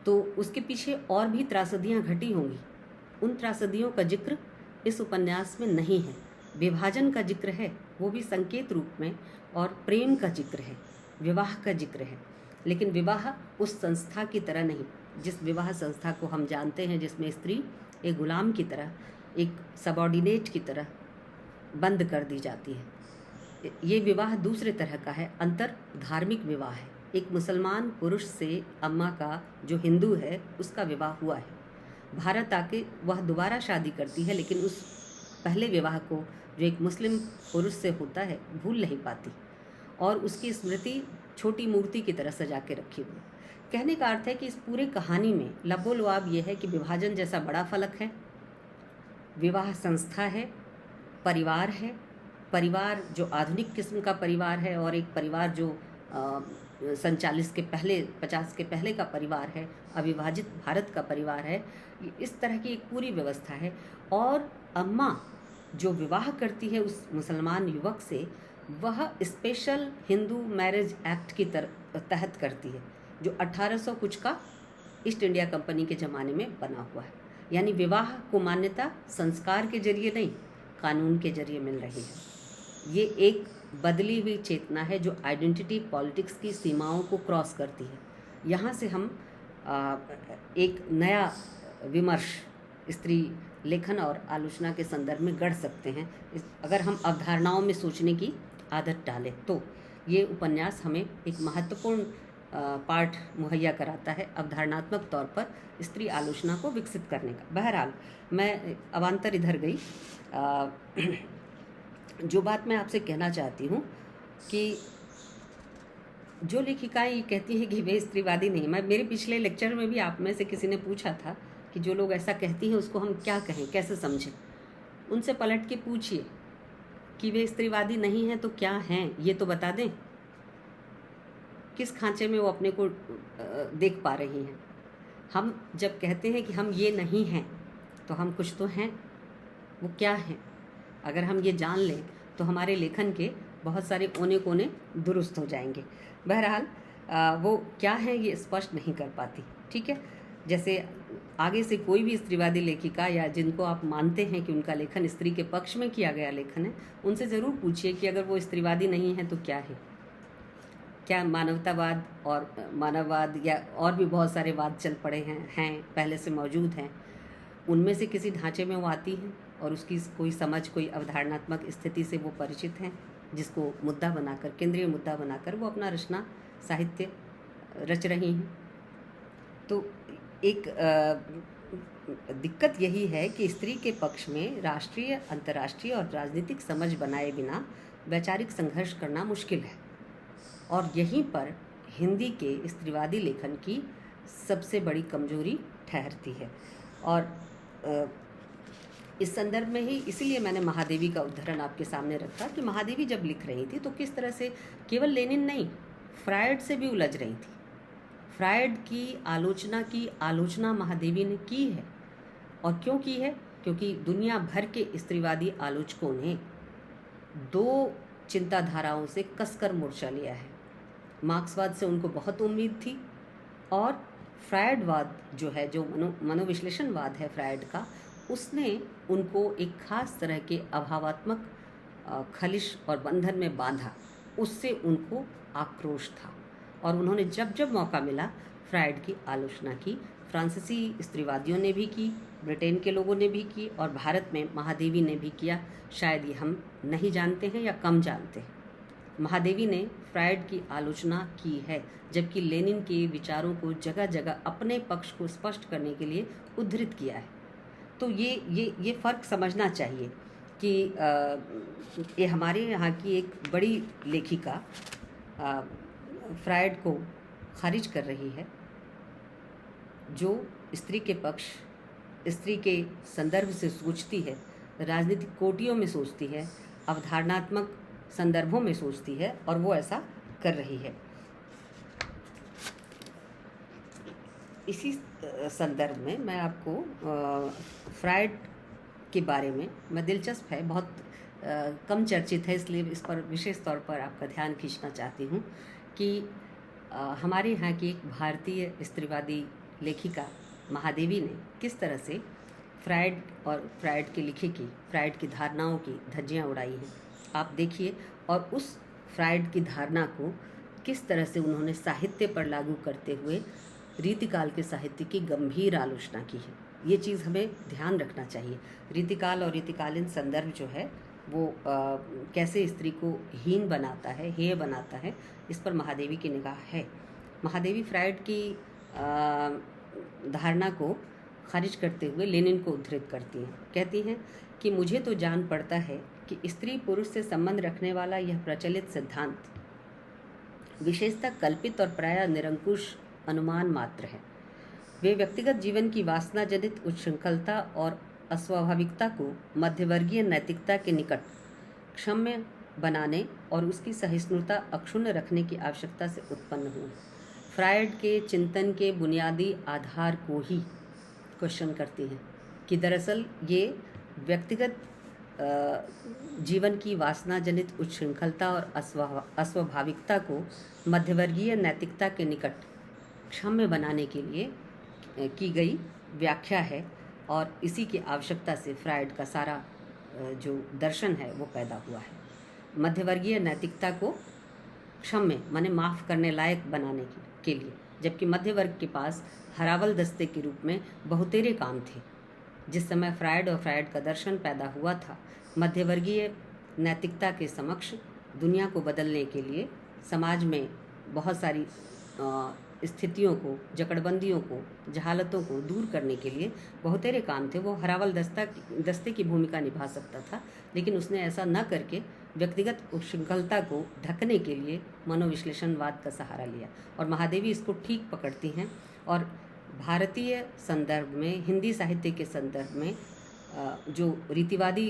तो उसके पीछे और भी त्रासदियाँ घटी होंगी। उन त्रासदियों का जिक्र इस उपन्यास में नहीं है। विभाजन का जिक्र है, वो भी संकेत रूप में, और प्रेम का जिक्र है, विवाह का जिक्र है। लेकिन विवाह उस संस्था की तरह नहीं जिस विवाह संस्था को हम जानते हैं, जिसमें स्त्री एक गुलाम की तरह, एक सबॉर्डिनेट की तरह बंद कर दी जाती है। ये विवाह दूसरे तरह का है, अंतर धार्मिक विवाह है। एक मुसलमान पुरुष से अम्मा का जो हिंदू है उसका विवाह हुआ है। भारत आके वह दोबारा शादी करती है, लेकिन उस पहले विवाह को जो एक मुस्लिम पुरुष से होता है भूल नहीं पाती और उसकी स्मृति छोटी मूर्ति की तरह सजा के रखी हुई। कहने का अर्थ है कि इस पूरे कहानी में लबोलुआब ये है कि विभाजन जैसा बड़ा फलक है, विवाह संस्था है, परिवार है, परिवार जो आधुनिक किस्म का परिवार है और एक परिवार जो संचालित के पहले 50 के पहले का परिवार है, अविभाजित भारत का परिवार है, इस तरह की एक पूरी व्यवस्था है। और अम्मा जो विवाह करती है उस मुसलमान युवक से, वह स्पेशल हिंदू मैरिज एक्ट की तहत करती है, जो 1800 कुछ का ईस्ट इंडिया कंपनी के ज़माने में बना हुआ है। यानी विवाह को मान्यता संस्कार के जरिए नहीं, कानून के जरिए मिल रही है। ये एक बदली हुई चेतना है जो आइडेंटिटी पॉलिटिक्स की सीमाओं को क्रॉस करती है। यहाँ से हम एक नया विमर्श स्त्री लेखन और आलोचना के संदर्भ में गढ़ सकते हैं, अगर हम अवधारणाओं में सोचने की आदत डालें तो। ये उपन्यास हमें एक महत्वपूर्ण पाठ मुहैया कराता है अवधारणात्मक तौर पर स्त्री आलोचना को विकसित करने का। बहरहाल मैं अवान्तर इधर गई। जो बात मैं आपसे कहना चाहती हूँ कि जो लेखिकाएं ये कहती हैं कि वे स्त्रीवादी नहीं, मेरे पिछले लेक्चर में भी आप में से किसी ने पूछा था कि जो लोग ऐसा कहती हैं उसको हम क्या कहें, कैसे समझें। उनसे पलट के पूछिए कि वे स्त्रीवादी नहीं हैं तो क्या हैं, ये तो बता दें। किस खांचे में वो अपने को देख पा रही हैं। हम जब कहते हैं कि हम ये नहीं हैं तो हम कुछ तो हैं, वो क्या हैं? अगर हम ये जान लें तो हमारे लेखन के बहुत सारे कोने कोने दुरुस्त हो जाएंगे। बहरहाल वो क्या है ये स्पष्ट नहीं कर पाती। ठीक है, जैसे आगे से कोई भी स्त्रीवादी लेखिका या जिनको आप मानते हैं कि उनका लेखन स्त्री के पक्ष में किया गया लेखन है, उनसे ज़रूर पूछिए कि अगर वो स्त्रीवादी नहीं है तो क्या है। क्या मानवतावाद और मानववाद या और भी बहुत सारे वाद चल पड़े हैं पहले से मौजूद हैं, उनमें से किसी ढांचे में वो आती हैं और उसकी कोई समझ, कोई अवधारणात्मक स्थिति से वो परिचित हैं, जिसको मुद्दा बनाकर, केंद्रीय मुद्दा बनाकर वो अपना रचना साहित्य रच रही हैं। तो एक दिक्कत यही है कि स्त्री के पक्ष में राष्ट्रीय, अंतर्राष्ट्रीय और राजनीतिक समझ बनाए बिना वैचारिक संघर्ष करना मुश्किल है। और यहीं पर हिंदी के स्त्रीवादी लेखन की सबसे बड़ी कमजोरी ठहरती है। और इस संदर्भ में ही इसीलिए मैंने महादेवी का उदाहरण आपके सामने रखा कि महादेवी जब लिख रही थी तो किस तरह से केवल लेनिन नहीं, फ्रायड से भी उलझ रही थी। फ्रायड की आलोचना महादेवी ने की है। और क्यों की है? क्योंकि दुनिया भर के स्त्रीवादी आलोचकों ने दो चिंताधाराओं से कसकर मोर्चा लिया है। मार्क्सवाद से उनको बहुत उम्मीद थी और फ्रायडवाद जो है, जो मनोविश्लेषणवाद है फ्रायड का, उसने उनको एक खास तरह के अभावात्मक खलिश और बंधन में बांधा। उससे उनको आक्रोश था और उन्होंने जब जब मौका मिला फ्रायड की आलोचना की। फ्रांसीसी स्त्रीवादियों ने भी की, ब्रिटेन के लोगों ने भी की और भारत में महादेवी ने भी किया। शायद ये हम नहीं जानते हैं या कम जानते हैं। महादेवी ने फ्रायड की आलोचना की है, जबकि लेनिन के विचारों को जगह जगह अपने पक्ष को स्पष्ट करने के लिए उद्धृत किया है। तो ये फ़र्क समझना चाहिए कि ये हमारे यहाँ की एक बड़ी लेखिका फ्रायड को खारिज कर रही है, जो स्त्री के पक्ष, स्त्री के संदर्भ से सोचती है, राजनीतिक कोटियों में सोचती है, अवधारणात्मक संदर्भों में सोचती है, और वो ऐसा कर रही है। इसी संदर्भ में मैं आपको फ्रायड के बारे में, मैं दिलचस्प है, बहुत कम चर्चित है, इसलिए इस पर विशेष तौर पर आपका ध्यान खींचना चाहती हूँ कि हमारे यहाँ की एक भारतीय स्त्रीवादी लेखिका महादेवी ने किस तरह से फ्रायड और फ्रायड के लिखे की, फ्रायड की धारणाओं की धज्जियाँ उड़ाई हैं। आप देखिए, और उस फ्रायड की धारणा को किस तरह से उन्होंने साहित्य पर लागू करते हुए रीतिकाल के साहित्य की गंभीर आलोचना की है। ये चीज़ हमें ध्यान रखना चाहिए। रीतिकाल और रीतिकालीन संदर्भ जो है वो कैसे स्त्री को हीन बनाता है, हेय बनाता है, इस पर महादेवी की निगाह है। महादेवी फ्रायड की धारणा को खारिज करते हुए लेनिन को उद्धृत करती हैं। कहती हैं कि मुझे तो जान पड़ता है कि स्त्री पुरुष से संबंध रखने वाला यह प्रचलित सिद्धांत विशेषतः कल्पित और प्रायः निरंकुश अनुमान मात्र है। वे व्यक्तिगत जीवन की वासना जनित उच्छृंखलता और अस्वाभाविकता को मध्यवर्गीय नैतिकता के निकट क्षम्य बनाने और उसकी सहिष्णुता अक्षुण्ण रखने की आवश्यकता से उत्पन्न हुए। फ्रायड के चिंतन के बुनियादी आधार को ही क्वेश्चन करती हैं कि दरअसल ये व्यक्तिगत जीवन की वासना जनित उच्छृंखलता और अस्वाभाविकता को मध्यवर्गीय नैतिकता के निकट क्षम्य बनाने के लिए की गई व्याख्या है, और इसी की आवश्यकता से फ्रायड का सारा जो दर्शन है वो पैदा हुआ है। मध्यवर्गीय नैतिकता को क्षम्य माने माफ़ करने लायक बनाने के लिए, जबकि मध्य वर्ग के पास हरावल दस्ते के रूप में बहुतेरे काम थे। जिस समय फ्रायड और फ्रायड का दर्शन पैदा हुआ था, मध्यवर्गीय नैतिकता के समक्ष दुनिया को बदलने के लिए, समाज में बहुत सारी स्थितियों को, जकड़बंदियों को, जहालतों को दूर करने के लिए बहुतेरे काम थे। वो हरावल दस्ते की भूमिका निभा सकता था, लेकिन उसने ऐसा न करके व्यक्तिगत उच्छृंखलता को ढकने के लिए मनोविश्लेषणवाद का सहारा लिया, और महादेवी इसको ठीक पकड़ती हैं। और भारतीय संदर्भ में, हिंदी साहित्य के संदर्भ में जो रीतिवादी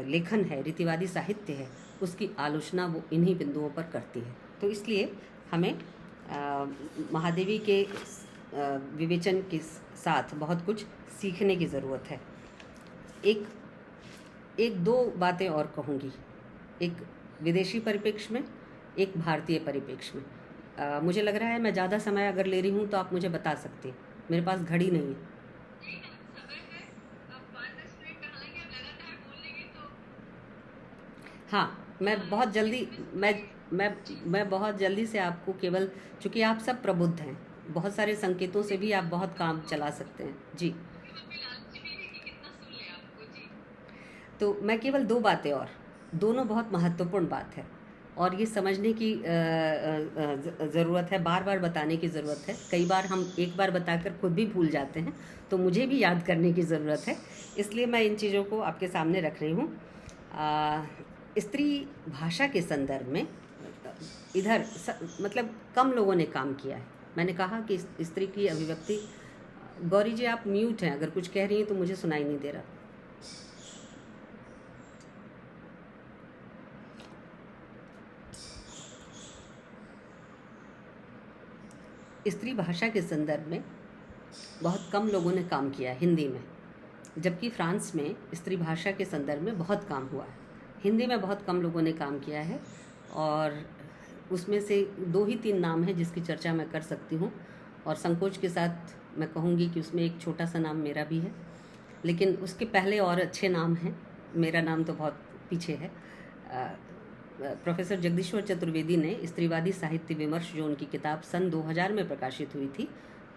लेखन है, रीतिवादी साहित्य है, उसकी आलोचना वो इन्हीं बिंदुओं पर करती है। तो इसलिए हमें महादेवी के विवेचन के साथ बहुत कुछ सीखने की ज़रूरत है। एक दो बातें और कहूँगी, एक विदेशी परिप्रेक्ष्य में, एक भारतीय परिप्रेक्ष्य में। मुझे लग रहा है मैं ज़्यादा समय अगर ले रही हूँ तो आप मुझे बता सकते हैं, मेरे पास घड़ी नहीं है। हाँ, मैं बहुत जल्दी मैं बहुत जल्दी से आपको, केवल चूँकि आप सब प्रबुद्ध हैं, बहुत सारे संकेतों से भी आप बहुत काम चला सकते हैं जी। तो मैं केवल दो बातें, और दोनों बहुत महत्वपूर्ण बात है, और ये समझने की ज़रूरत है, बार बार बताने की ज़रूरत है। कई बार हम एक बार बताकर खुद भी भूल जाते हैं, तो मुझे भी याद करने की ज़रूरत है, इसलिए मैं इन चीज़ों को आपके सामने रख रही हूँ। स्त्री भाषा के संदर्भ में इधर मतलब कम लोगों ने काम किया है। मैंने कहा कि स्त्री की अभिव्यक्ति, गौरी जी आप म्यूट हैं, अगर कुछ कह रही हैं तो मुझे सुनाई नहीं दे रहा। स्त्री भाषा के संदर्भ में बहुत कम लोगों ने काम किया है हिंदी में, जबकि फ्रांस में स्त्री भाषा के संदर्भ में बहुत काम हुआ है। हिंदी में बहुत कम लोगों ने काम किया है, और उसमें से 2 ही 3 नाम हैं जिसकी चर्चा मैं कर सकती हूँ, और संकोच के साथ मैं कहूँगी कि उसमें एक छोटा सा नाम मेरा भी है, लेकिन उसके पहले और अच्छे नाम हैं। मेरा नाम तो बहुत पीछे है। प्रोफेसर जगदीश्वर चतुर्वेदी ने स्त्रीवादी साहित्य विमर्श, जो उनकी किताब सन 2000 में प्रकाशित हुई थी,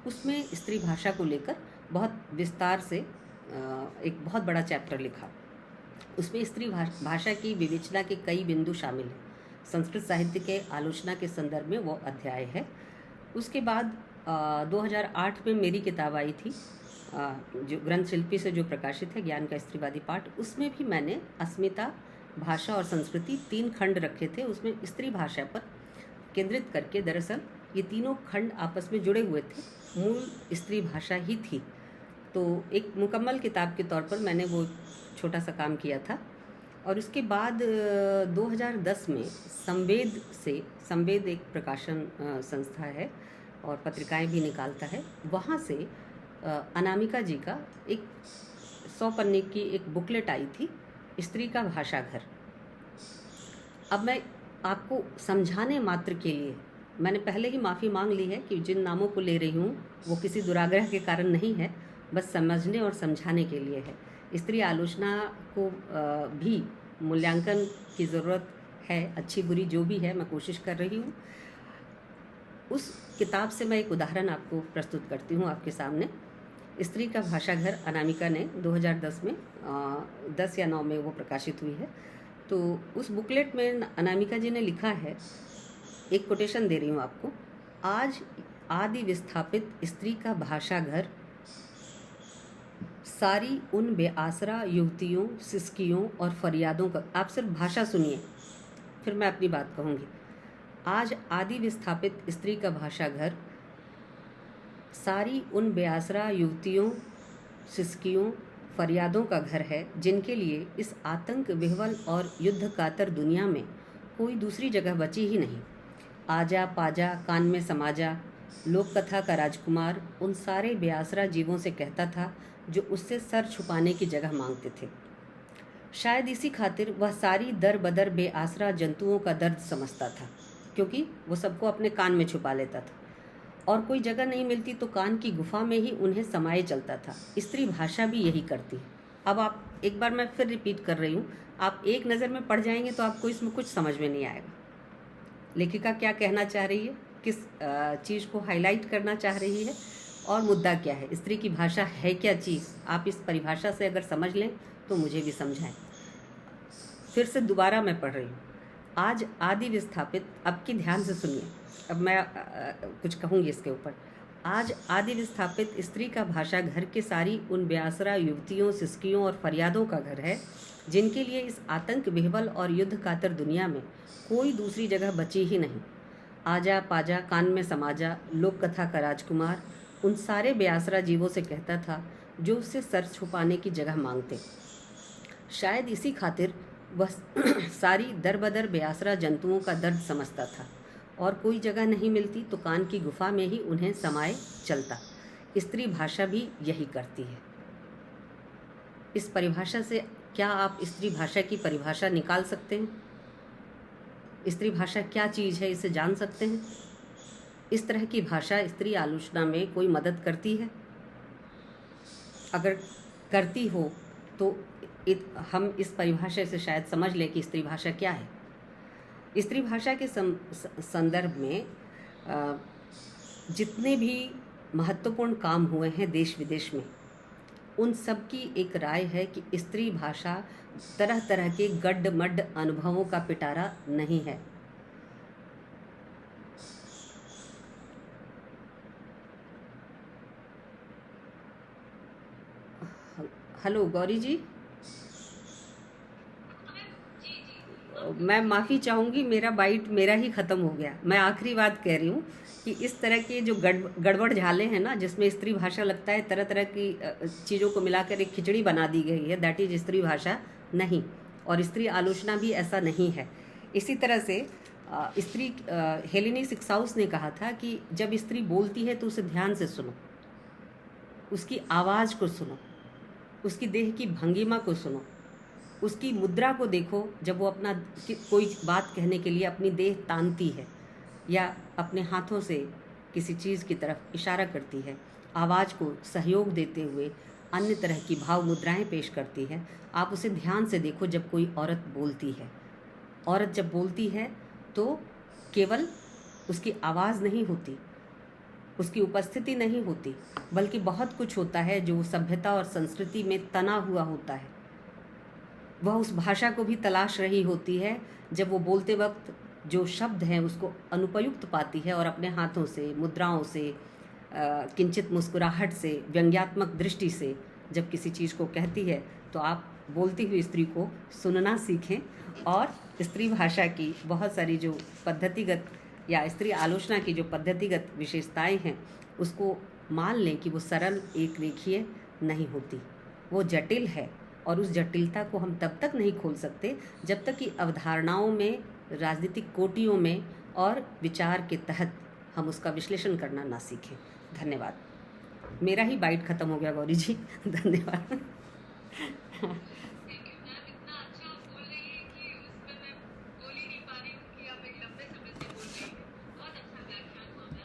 उसमें स्त्री भाषा को लेकर बहुत विस्तार से एक बहुत बड़ा चैप्टर लिखा। उसमें स्त्री भाषा की विवेचना के कई बिंदु शामिल हैं। संस्कृत साहित्य के आलोचना के संदर्भ में वो अध्याय है। उसके बाद 2008 में मेरी किताब आई थी, जो ग्रंथ शिल्पी से जो प्रकाशित है, ज्ञान का स्त्रीवादी पाठ। उसमें भी मैंने अस्मिता, भाषा और संस्कृति 3 खंड रखे थे। उसमें स्त्री भाषा पर केंद्रित करके, दरअसल ये तीनों खंड आपस में जुड़े हुए थे, मूल स्त्री भाषा ही थी। तो एक मुकम्मल किताब के तौर पर मैंने वो छोटा सा काम किया था। और उसके बाद 2010 में संवेद एक प्रकाशन संस्था है और पत्रिकाएं भी निकालता है, वहाँ से अनामिका जी का एक 100 पन्ने की एक बुकलेट आई थी, स्त्री का भाषा घर। अब मैं आपको समझाने मात्र के लिए, मैंने पहले ही माफ़ी मांग ली है कि जिन नामों को ले रही हूँ वो किसी दुराग्रह के कारण नहीं है, बस समझने और समझाने के लिए है। स्त्री आलोचना को भी मूल्यांकन की ज़रूरत है, अच्छी बुरी जो भी है, मैं कोशिश कर रही हूँ। उस किताब से मैं एक उदाहरण आपको प्रस्तुत करती हूँ आपके सामने। स्त्री का भाषा घर अनामिका ने 2010 में 10 या 9 में वो प्रकाशित हुई है। तो उस बुकलेट में अनामिका जी ने लिखा है, एक कोटेशन दे रही हूँ आपको। आज आदि विस्थापित स्त्री का भाषा घर सारी उन बेआसरा युवतियों, सिसकियों और फरियादों का, आप सिर्फ भाषा सुनिए फिर मैं अपनी बात कहूँगी। आज आदि विस्थापित स्त्री का भाषा घर सारी उन बेआसरा युवतियों, सिसकियों, फरियादों का घर है, जिनके लिए इस आतंक विह्वल और युद्ध कातर दुनिया में कोई दूसरी जगह बची ही नहीं। आजा पाजा कान में समा जा, लोक कथा का राजकुमार उन सारे बेआसरा जीवों से कहता था जो उससे सर छुपाने की जगह मांगते थे। शायद इसी खातिर वह सारी दर बदर बेआसरा जंतुओं का दर्द समझता था, क्योंकि वो सबको अपने कान में छुपा लेता था और कोई जगह नहीं मिलती तो कान की गुफा में ही उन्हें समाये चलता था। स्त्री भाषा भी यही करती है। अब आप एक बार मैं फिर रिपीट कर रही हूँ, आप एक नज़र में पढ़ जाएंगे तो आपको इसमें कुछ समझ में नहीं आएगा। लेखिका क्या कहना चाह रही है, किस चीज़ को हाईलाइट करना चाह रही है और मुद्दा क्या है, स्त्री की भाषा है क्या चीज़। आप इस परिभाषा से अगर समझ लें तो मुझे भी समझाएं। फिर से दोबारा मैं पढ़ रही हूँ। आज आदि विस्थापित, अब की ध्यान से सुनिए, अब मैं कुछ कहूँगी इसके ऊपर। आज आदि विस्थापित स्त्री का भाषा घर के सारी उन बेआसरा युवतियों, सिसकियों और फरियादों का घर है, जिनके लिए इस आतंक विह्वल और युद्ध कातर दुनिया में कोई दूसरी जगह बची ही नहीं। आजा पाजा कान में समा जा, लोक कथा का राजकुमार उन सारे बेआसरा जीवों से कहता था जो उससे सर छुपाने की जगह मांगते। शायद इसी खातिर वह सारी दर बदर बेआसरा जंतुओं का दर्द समझता था और कोई जगह नहीं मिलती तो कान की गुफा में ही उन्हें समाये चलता। स्त्री भाषा भी यही करती है। इस परिभाषा से क्या आप स्त्री भाषा की परिभाषा निकाल सकते हैं? स्त्री भाषा क्या चीज़ है, इसे जान सकते हैं? इस तरह की भाषा स्त्री आलोचना में कोई मदद करती है? अगर करती हो तो हम इस परिभाषा से शायद समझ लें कि स्त्री भाषा क्या है। स्त्री भाषा के संदर्भ में जितने भी महत्वपूर्ण काम हुए हैं देश विदेश में, उन सब की एक राय है कि स्त्री भाषा तरह तरह के गड्ढ मड्ढ अनुभवों का पिटारा नहीं है। हेलो गौरी जी, मैं माफ़ी चाहूँगी, मेरा बाइट मेरा ही ख़त्म हो गया। मैं आखिरी बात कह रही हूँ कि इस तरह के जो गड़बड़ झाले हैं ना, जिसमें स्त्री भाषा लगता है तरह तरह की चीज़ों को मिलाकर एक खिचड़ी बना दी गई है, दैट इज स्त्री भाषा नहीं। और स्त्री आलोचना भी ऐसा नहीं है। इसी तरह से स्त्री हेलेनी सिक्साउस ने कहा था कि जब स्त्री बोलती है तो उसे ध्यान से सुनो, उसकी आवाज़ को सुनो, उसकी देह की भंगिमा को सुनो, उसकी मुद्रा को देखो जब वो अपना कोई बात कहने के लिए अपनी देह तानती है या अपने हाथों से किसी चीज़ की तरफ इशारा करती है, आवाज़ को सहयोग देते हुए अन्य तरह की भाव मुद्राएं पेश करती है। आप उसे ध्यान से देखो जब कोई औरत बोलती है। औरत जब बोलती है तो केवल उसकी आवाज़ नहीं होती, उसकी उपस्थिति नहीं होती, बल्कि बहुत कुछ होता है जो सभ्यता और संस्कृति में तना हुआ होता है। वह उस भाषा को भी तलाश रही होती है। जब वो बोलते वक्त जो शब्द हैं उसको अनुपयुक्त पाती है और अपने हाथों से, मुद्राओं से, किंचित मुस्कुराहट से, व्यंग्यात्मक दृष्टि से जब किसी चीज़ को कहती है, तो आप बोलती हुई स्त्री को सुनना सीखें और स्त्री भाषा की बहुत सारी जो पद्धतिगत या स्त्री आलोचना की जो पद्धतिगत विशेषताएं हैं उसको मान लें कि वो सरल एक रेखीय नहीं होती, वो जटिल है। और उस जटिलता को हम तब तक नहीं खोल सकते जब तक कि अवधारणाओं में, राजनीतिक कोटियों में और विचार के तहत हम उसका विश्लेषण करना ना सीखें। धन्यवाद। मेरा ही बाइट ख़त्म हो गया गौरी जी, धन्यवाद।